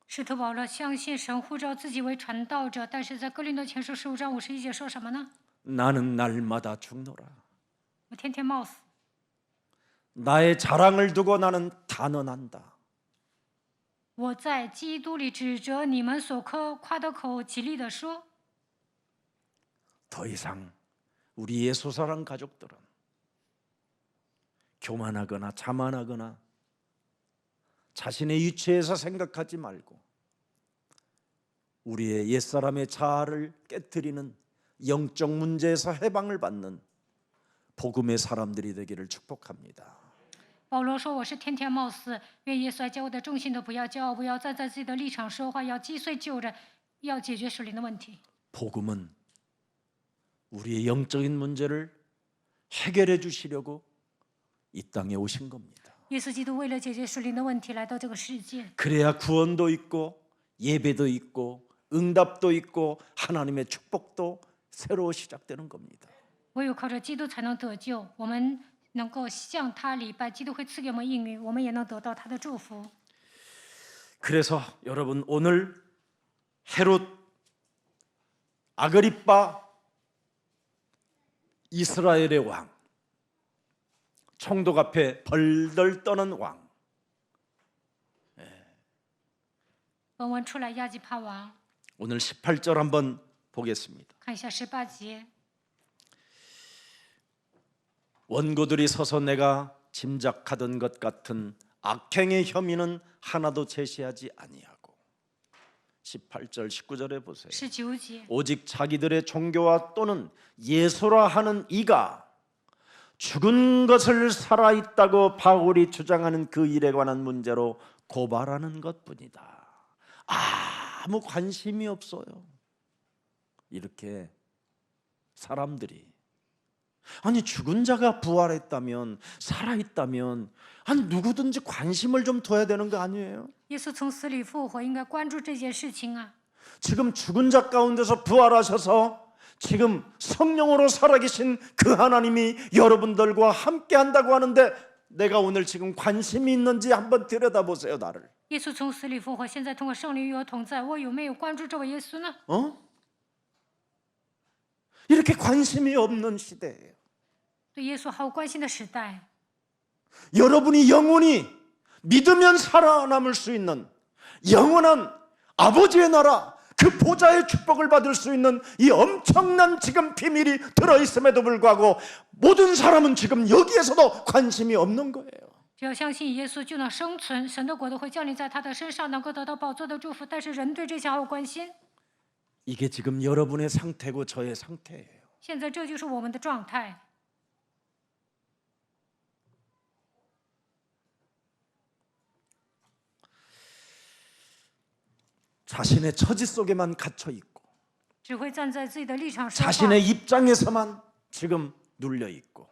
使徒保罗相信神呼召自己为传道者，但是在哥林多前书15章51节说什么呢？ 나는 날마다 죽노라. 我天天冒死， 나의 자랑을 두고 나는 단언한다. 我在基督里指着你们所夸的口，极力地说， 더 이상 우리 예수사랑 가족들은 교만하거나 자만하거나 자신의 위치에서 생각하지 말고 우리의 옛사람의 자아를 깨트리는 영적 문제에서 해방을 받는 복음의 사람들이 되기를 축복합니다. 保罗说：“我是天天冒死，愿耶稣来教我的众信徒不要骄傲，不要站在自己的立场说话，要击碎旧人，要解决属灵的问题。 복음은 우리의 영적인 문제를 해결해 주시려고 이 땅에 오신 겁니다. 耶稣基督为了解决属灵的问题来到这个世界， 그래야 구원도 있고 예배도 있고 응답도 있고 하나님의 축복도 새로 시작되는 겁니다. 唯有靠着基督才能得救。我们能够向他礼拜，基督会赐给我们应允，我们也能得到他的祝福。 그래서 여러분 오늘 헤롯 아그리빠 이스라엘의 왕, 총독 앞에 벌벌 떠는 왕, 本文出来，亚基帕王， 오늘 18절 한번 보겠습니다. 看一下18节。 원고들이 서서 내가 짐작하던 것 같은 악행의 혐의는 하나도 제시하지 아니하고 18절 19절에 보세요. 19节， 오직 자기들의 종교와 또는 예수라 하는 이가 죽은 것을 살아있다고 바울이 주장하는 그 일에 관한 문제로 고발하는 것뿐이다. 아무 관심이 없어요. 이렇게 사람들이 아니 죽은 자가 부활했다면 살아있다면 아니 누구든지 관심을 좀 둬야 되는 거 아니에요? 耶稣从死里复活，应该关注这件事情啊！ 지금 죽은 자 가운데서 부활하셔서 지금 성령으로 살아계신 그 하나님이 여러분들과 함께 한다고 하는데 내가 오늘 지금 관심이 있는지 한번 들여다보세요. 나를. 耶稣从死里复活，现在通过圣灵与我同在，我有没有关注这位耶稣呢？ 이렇게 관심이 없는 시대예요. 对耶稣毫无关心的时代， 여러분이 영원히 믿으면 살아남을 수 있는 영원한 아버지의 나라 그 보좌의 축복을 받을 수 있는 이 엄청난 지금 비밀이 들어있음에도 불구하고 모든 사람은 지금 여기에서도 관심이 없는 거예요. 只要相信耶稣，就能生存，神的国度会降临在他的身上，能够得到宝座的祝福。但是人对这些毫无关心。 이게 지금 여러분의 상태고 저의 상태예요. 现在这就是我们的状态。 자신의 처지 속에만 갇혀 있고 只会站在自己的立场说话， 자신의 입장에서만 지금 눌려 있고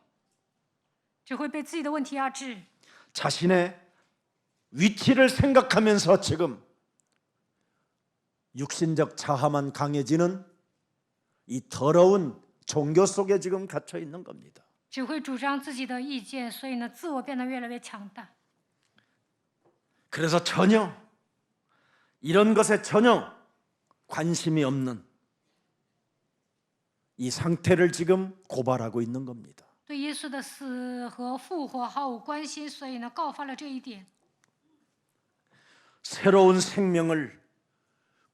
只会被自己的问题压制， 자신의 위치를 생각하면서 지금 육신적 자아만 강해지는 이 더러운 종교 속에 지금 갇혀 있는 겁니다. 只会主张自己的意见，所以呢，自我变得越来越强大。 그래서 전혀 이런 것에 전혀 관심이 없는 이 상태를 지금 고발하고 있는 겁니다. 对耶稣的死和复活毫无关心，所以呢，告发了这一点。 새로운 생명을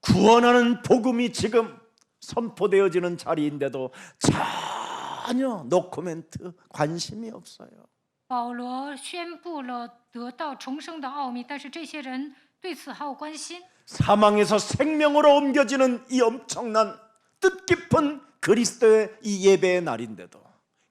구원하는 복음이 지금 선포되어지는 자리인데도 전혀 노코멘트 관심이 없어요. 保罗宣布了得到重生的奥秘，但是这些人对此毫无关心。 사망에서 생명으로 옮겨지는 이 엄청난 뜻깊은 그리스도의 이 예배의 날인데도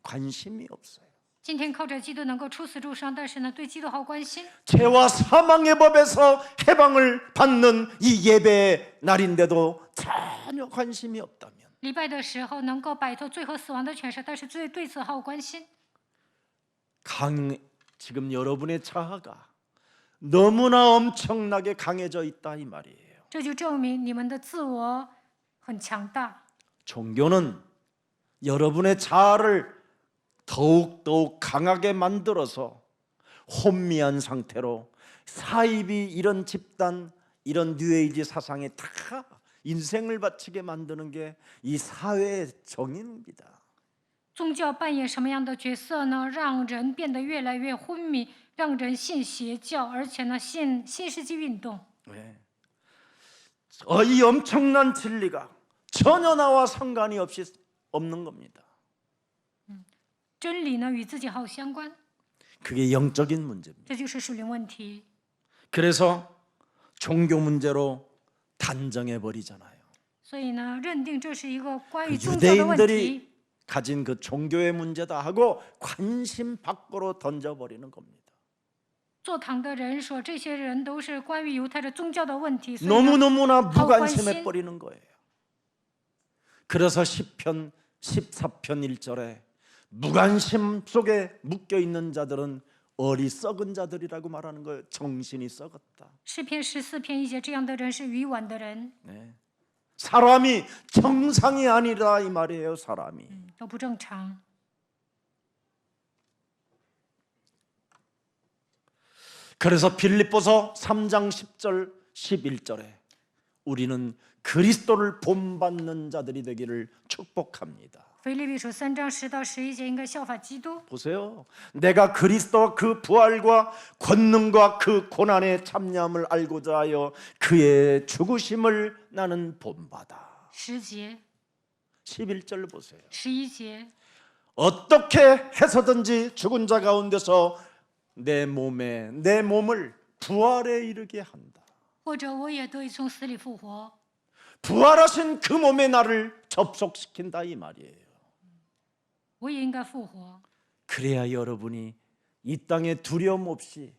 관심이 없어요. 今天靠着基督能够出死入生，但是呢，对基督毫无关心。 죄와 사망의 법에서 해방을 받는 이 예배의 날인데도 전혀 관심이 없다면 礼拜的时候能够摆脱罪和死亡的权势，但是对此毫无关心。 지금 여러분의 자아가 너무나 엄청나게 강해져 있다 이 말이에요. 这就证明你们的自我很强大。 종교는 여러분의 자아를 더욱 강하게 만들어서 혼미한 상태로 사이비 이런 집단 이런 뉴에이지 사상에 다 인생을 바치게 만드는 게 이 사회의 정의입니다. 宗教扮演什么样的角色呢？让人变得越来越昏迷，让人信邪教，而且呢，信新世纪运动。 네. 이 엄청난 진리가 전혀 나와 상관이 없이 없는 겁니다. 真理呢与自己毫无相关， 그게 영적인 문제입니다. 这就是属灵问题。 그래서 종교 문제로 단정해 버리잖아요. 所以呢，认定这是一个关于 그 宗教的问题， 유대인들이 가진 그 종교의 문제다 하고 관심 밖으로 던져버리는 겁니다. 坐堂的人说这些人都是关于犹太的宗教的问题，所以呢 너무너무나 하고 무관심해 관심. 버리는 거예요. 그래서 시편 14편 1절에 무관심 속에 묶여 있는 자들은 어리석은 자들이라고 말하는 거예요. 정신이 썩었다. 诗篇14篇1节，这样的人是愚顽的人， 네. 사람이 정상이 아니라 이 말이에요. 사람이. 都不正常。 그래서 빌립보서 3장 10절 11절에 우리는 그리스도를 본받는 자들이 되기를 축복합니다. 腓立比书3章10到11节，应该效法基督。 보세요. 내가 그리스도와 그 부활과 권능과 그 고난의 참여함을 알고자 하여 그의 죽으심을 나는 본받아. 10节、 11절 보세요. 11节， 어떻게 해서든지 죽은 자 가운데서 내 몸을 부활에 이르게 한다. 或者我也得以从死里复活， 부활하신 그 몸에 나를 접속시킨다 이 말이에요. 我也应该复活。 그래야 여러분이 이 땅에 두려움 없이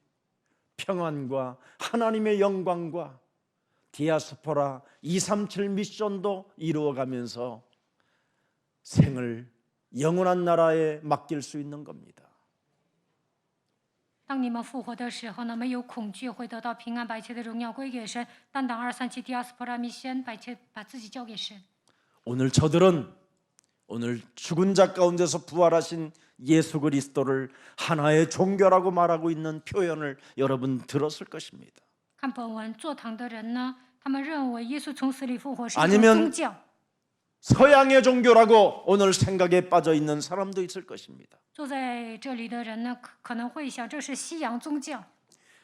평안과 하나님의 영광과 디아스포라 237 미션도 이루어가면서 생을 영원한 나라에 맡길 수 있는 겁니다. 当你们复活的时候呢，没有恐惧，会得到平安，把一切的荣耀归给神。担当237第2스포라 미션，把自己交给神。 오늘 저들은 오늘 죽은 자 가운데서 부활하신 예수 그리스도를 하나의 종교라고 말하고 있는 표현을 여러분 들었을 것입니다. 看本文，坐堂的人呢，他们认为耶稣从死里复活是一 아니면 种宗教。 서양의 종교라고 오늘 생각에 빠져 있는 사람도 있을 것입니다. 坐在这里的人呢，可能会想这是西洋宗教。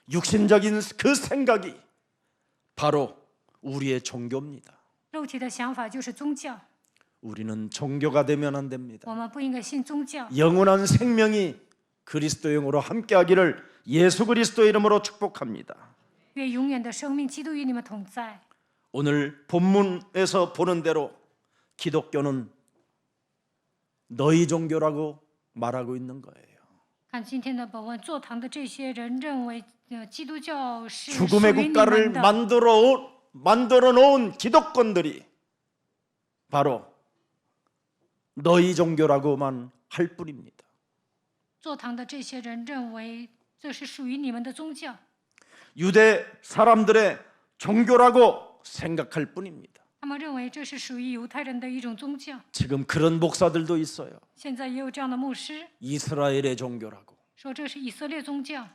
육신적인 그 생각이 바로 우리의 종교입니다. 肉体的想法就是宗教， 우리는 종교가 되면 안 됩니다. 我们不应该信宗教。 영원한 생명이 그리스도의 영으로 함께하기를 예수 그리스도의 이름으로 축복합니다. 愿永远的生命基督与你们同在。 오늘 본문에서 보는 대로 기독교는 너희 종교라고 말하고 있는 거예요. 看今天的本文，坐堂的这些人认为，基督教是属 죽음의 于你 국가를 们的。 만들어 놓은 기독권들이 바로 너희 종교라고만 할 뿐입니다. 坐堂的这些人认为这是属于你们的宗教， 유대 사람들의 종교라고 생각할 뿐입니다. 他们认为这是属于犹太人的一种宗教。 지금 그런 목사들도 있어요. 现在也有这样的牧师 이스라엘의 종교라고. 说这是以色列宗教，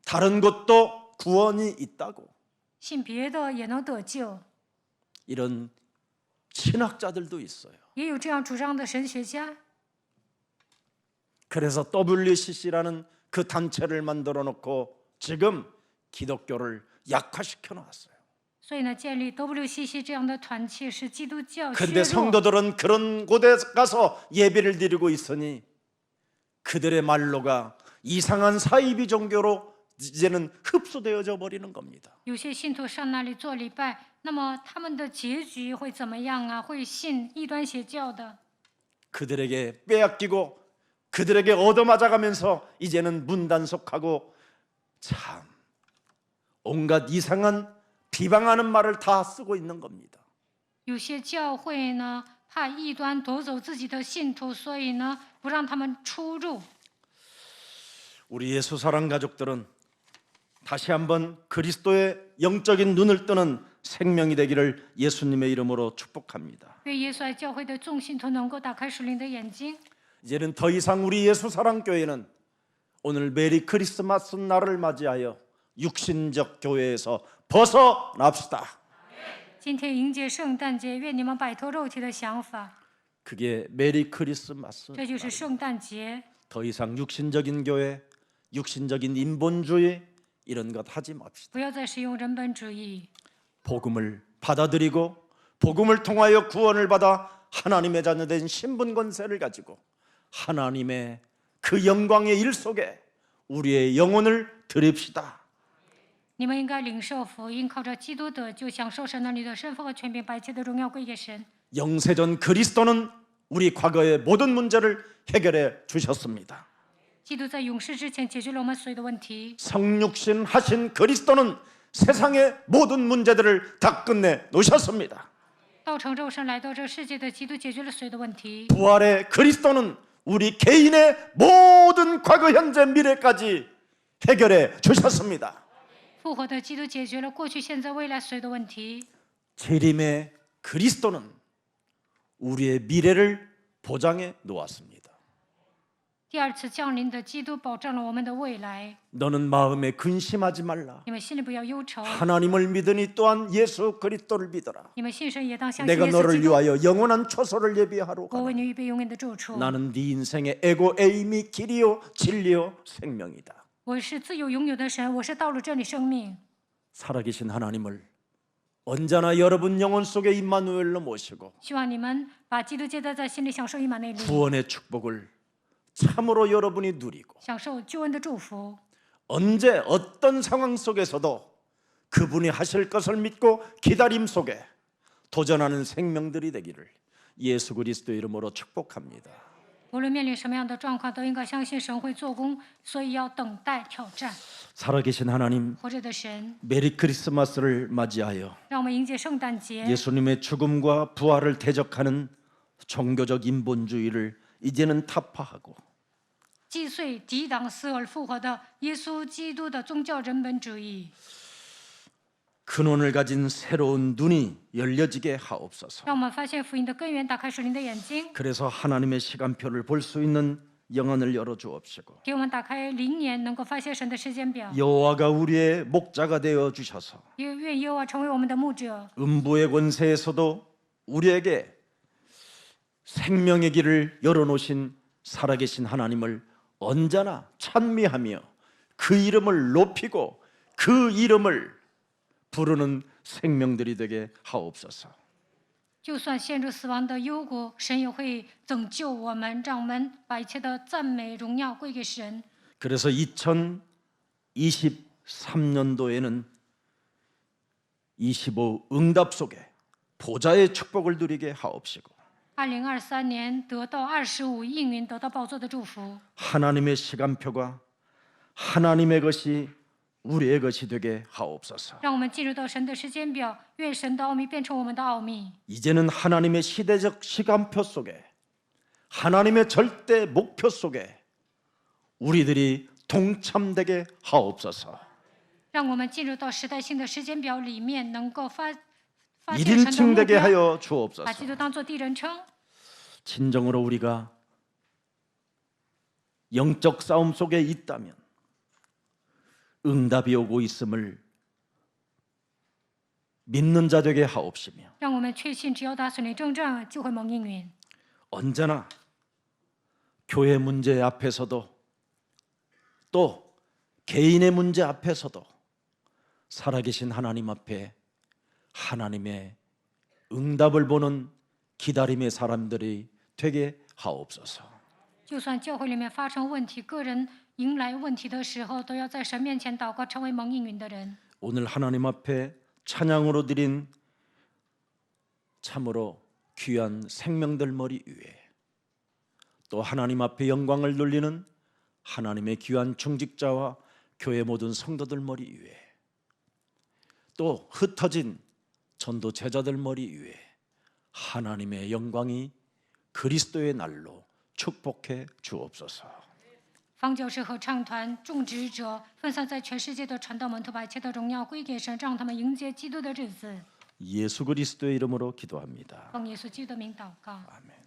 다른 곳도 구원이 있다고. 信别的也能得救。 이런 신학자들도 있어요. 也有这样主张的神学家， 그래서 WCC라는 그 단체를 만들어 놓고 지금 기독교를 약화시켜 놨어요. 所以呢，建立 WCC 这样的团契是基督教削 그런데 弱。 성도들은 그런 곳에 가서 예배를 드리고 있으니 그들의 말로가 이상한 사이비 종교로 이제는 흡수되어져 버리는 겁니다. 有些信徒上那里做礼拜，那么他们的结局会怎么样啊？会信异端邪教的， 그들에게 빼앗기고 그들에게 얻어맞아가면서 이제는 문단속하고 참 온갖 이상한 비방하는 말을 다 쓰고 있는 겁니다. 有些教会呢怕异端夺走自己的信徒，所以呢不让他们出入。 우리 예수 사랑 가족들은 다시 한번 그리스도의 영적인 눈을 뜨는 생명이 되기를 예수님의 이름으로 축복합니다. 愿耶稣爱教会的众信徒能够打开属灵的眼睛。 이제는 더 이상 우리 예수 사랑 교회는 오늘 메리 크리스마스 날을 맞이하여 육신적 교회에서 벗어납시다. 今天迎接圣诞节，愿你们摆脱肉体的想法， 그게 메리 크리스마스. 这就是圣诞节。 더 이상 육신적인 교회, 육신적인 인본주의 이런 것 하지 맙시다. 不要再使用人本主义， 복음을 받아들이고 복음을 통하여 구원을 받아 하나님의 자녀된 신분 권세를 가지고 하나님의 그 영광의 일 속에 우리의 영혼을 드립시다. 你们应该领受福音，靠着基督得救，享受神儿女的身份和权柄，把一切的荣耀归给神。 영세전 그리스도는 우리 과거의 모든 문제를 해결해 주셨습니다. 基督在永世之前解决了我们所有的问题。 성육신 하신 그리스도는 세상의 모든 문제들을 다 끝내 놓으셨습니다. 道成肉身来到这个世界的基督解决了所有的问题。 부활의 그리스도는 우리 개인의 모든 과거, 현재, 미래까지 해결해 주셨습니다. 复活的基督解决了过去、现在、未来所有的问题。 재림의 그리스도는 우리의 미래를 보장해 놓았습니다. 第二次降临的基督保障了我们的未来。 너는 마음에 근심하지 말라. 你们心里不要忧愁， 하나님을 믿으니 또한 예수 그리스도를 믿어라. 你们信神也当相信 내가 耶稣 너를 基督。 위하여 영원한 초소를 예비하러 我为 가노라. 你预备永远的住处。 나는 네 인생의 에고 에임이 길이요 진리요 생명이다. 我是自由拥有的神，我是道路、真理、生命。 살아계신 하나님을 언제나 여러분 영혼 속에 임마누엘로 모시고 希望你们把基督接待在心里，享受以马内利， 구원의 축복을 참으로 여러분이 누리고 享受救恩的祝福。 언제 어떤 상황 속에서도 그분이 하실 것을 믿고 기다림 속에 도전하는 생명들이 되기를 예수 그리스도의 이름으로 축복합니다. 无论面临什么样的状况，都应该相信神会做工，所以要等待挑战。 살아계신 하나님, 活着的神， 메리 크리스마스를 맞이하여 让我们迎接圣诞节， 예수님의 죽음과 부활을 대적하는 종교적 인본주의를 이제는 타파하고 击碎抵挡死而复活的耶稣基督的宗教人本主义， 근원을 가진 새로운 눈이 열려지게 하옵소서. 让我们发现福音的根源，打开属灵的眼睛， 그래서 하나님의 시간표를 볼 수 있는 영안을 열어 주옵시고 给我们打开灵眼，能够发现神的时间表。 여호와가 우리의 목자가 되어 주셔서 愿耶和华成为我们的牧者， 음부의 권세에서도 우리에게 생명의 길을 열어놓으신 살아계신 하나님을 언제나 찬미하며 그 이름을 높이고 그 이름을 부르는 생명들이 되게 하옵소서. 就算陷入死亡的幽谷，神也会拯救我们，让我们把一切的赞美、荣耀归给神。 그래서 2023년도에는 25 응답 속에 보좌의 축복을 누리게 하옵시고 2023年得到25应允，得到宝座的祝福。 하나님의 시간표가 하나님의 것이 우리의 것이 되게 하옵소서. 让我们进入到神的时间表，愿神的奥秘变成我们的奥秘。 이제는 하나님의 시대적 시간표 속에 하나님의 절대 목표 속에 우리들이 동참되게 하옵소서. 让我们进入到时代性的时间表里面，能够发现神的 1인칭 目 되게 标， 하여 把 주옵소서. 基督当作第一人称。 진정으로 우리가 영적 싸움 속에 있다면 응답이 오고 있음을 믿는 자 되게 하옵시며 让我们确信，只要打损你征战，就会蒙应允。 언제나 교회 문제 앞에서도 또 개인의 문제 앞에서도 살아계신 하나님 앞에 하나님의 응답을 보는 기다림의 사람들이 되게 하옵소서. 就算教会里面发生问题，个人迎来问题的时候，都要在神面前祷告，成为蒙应允的人。 오늘 하나님 앞에 찬양으로 드린 참으로 귀한 생명들 머리 위에 또 하나님 앞에 영광을 돌리는 하나님의 귀한 중직자와 교회 모든 성도들 머리 위에 또 흩어진 전도 제자들 머리 위에 하나님의 영광이 그리스도의 날로 축복해 주옵소서. 方教士和唱团种植者分散在全世界的传道门徒，把一切的荣耀归给神，让他们迎接基督的日子。 예수 그리스도의 이름으로 기도합니다. 奉耶稣基督的名祷告。 아멘.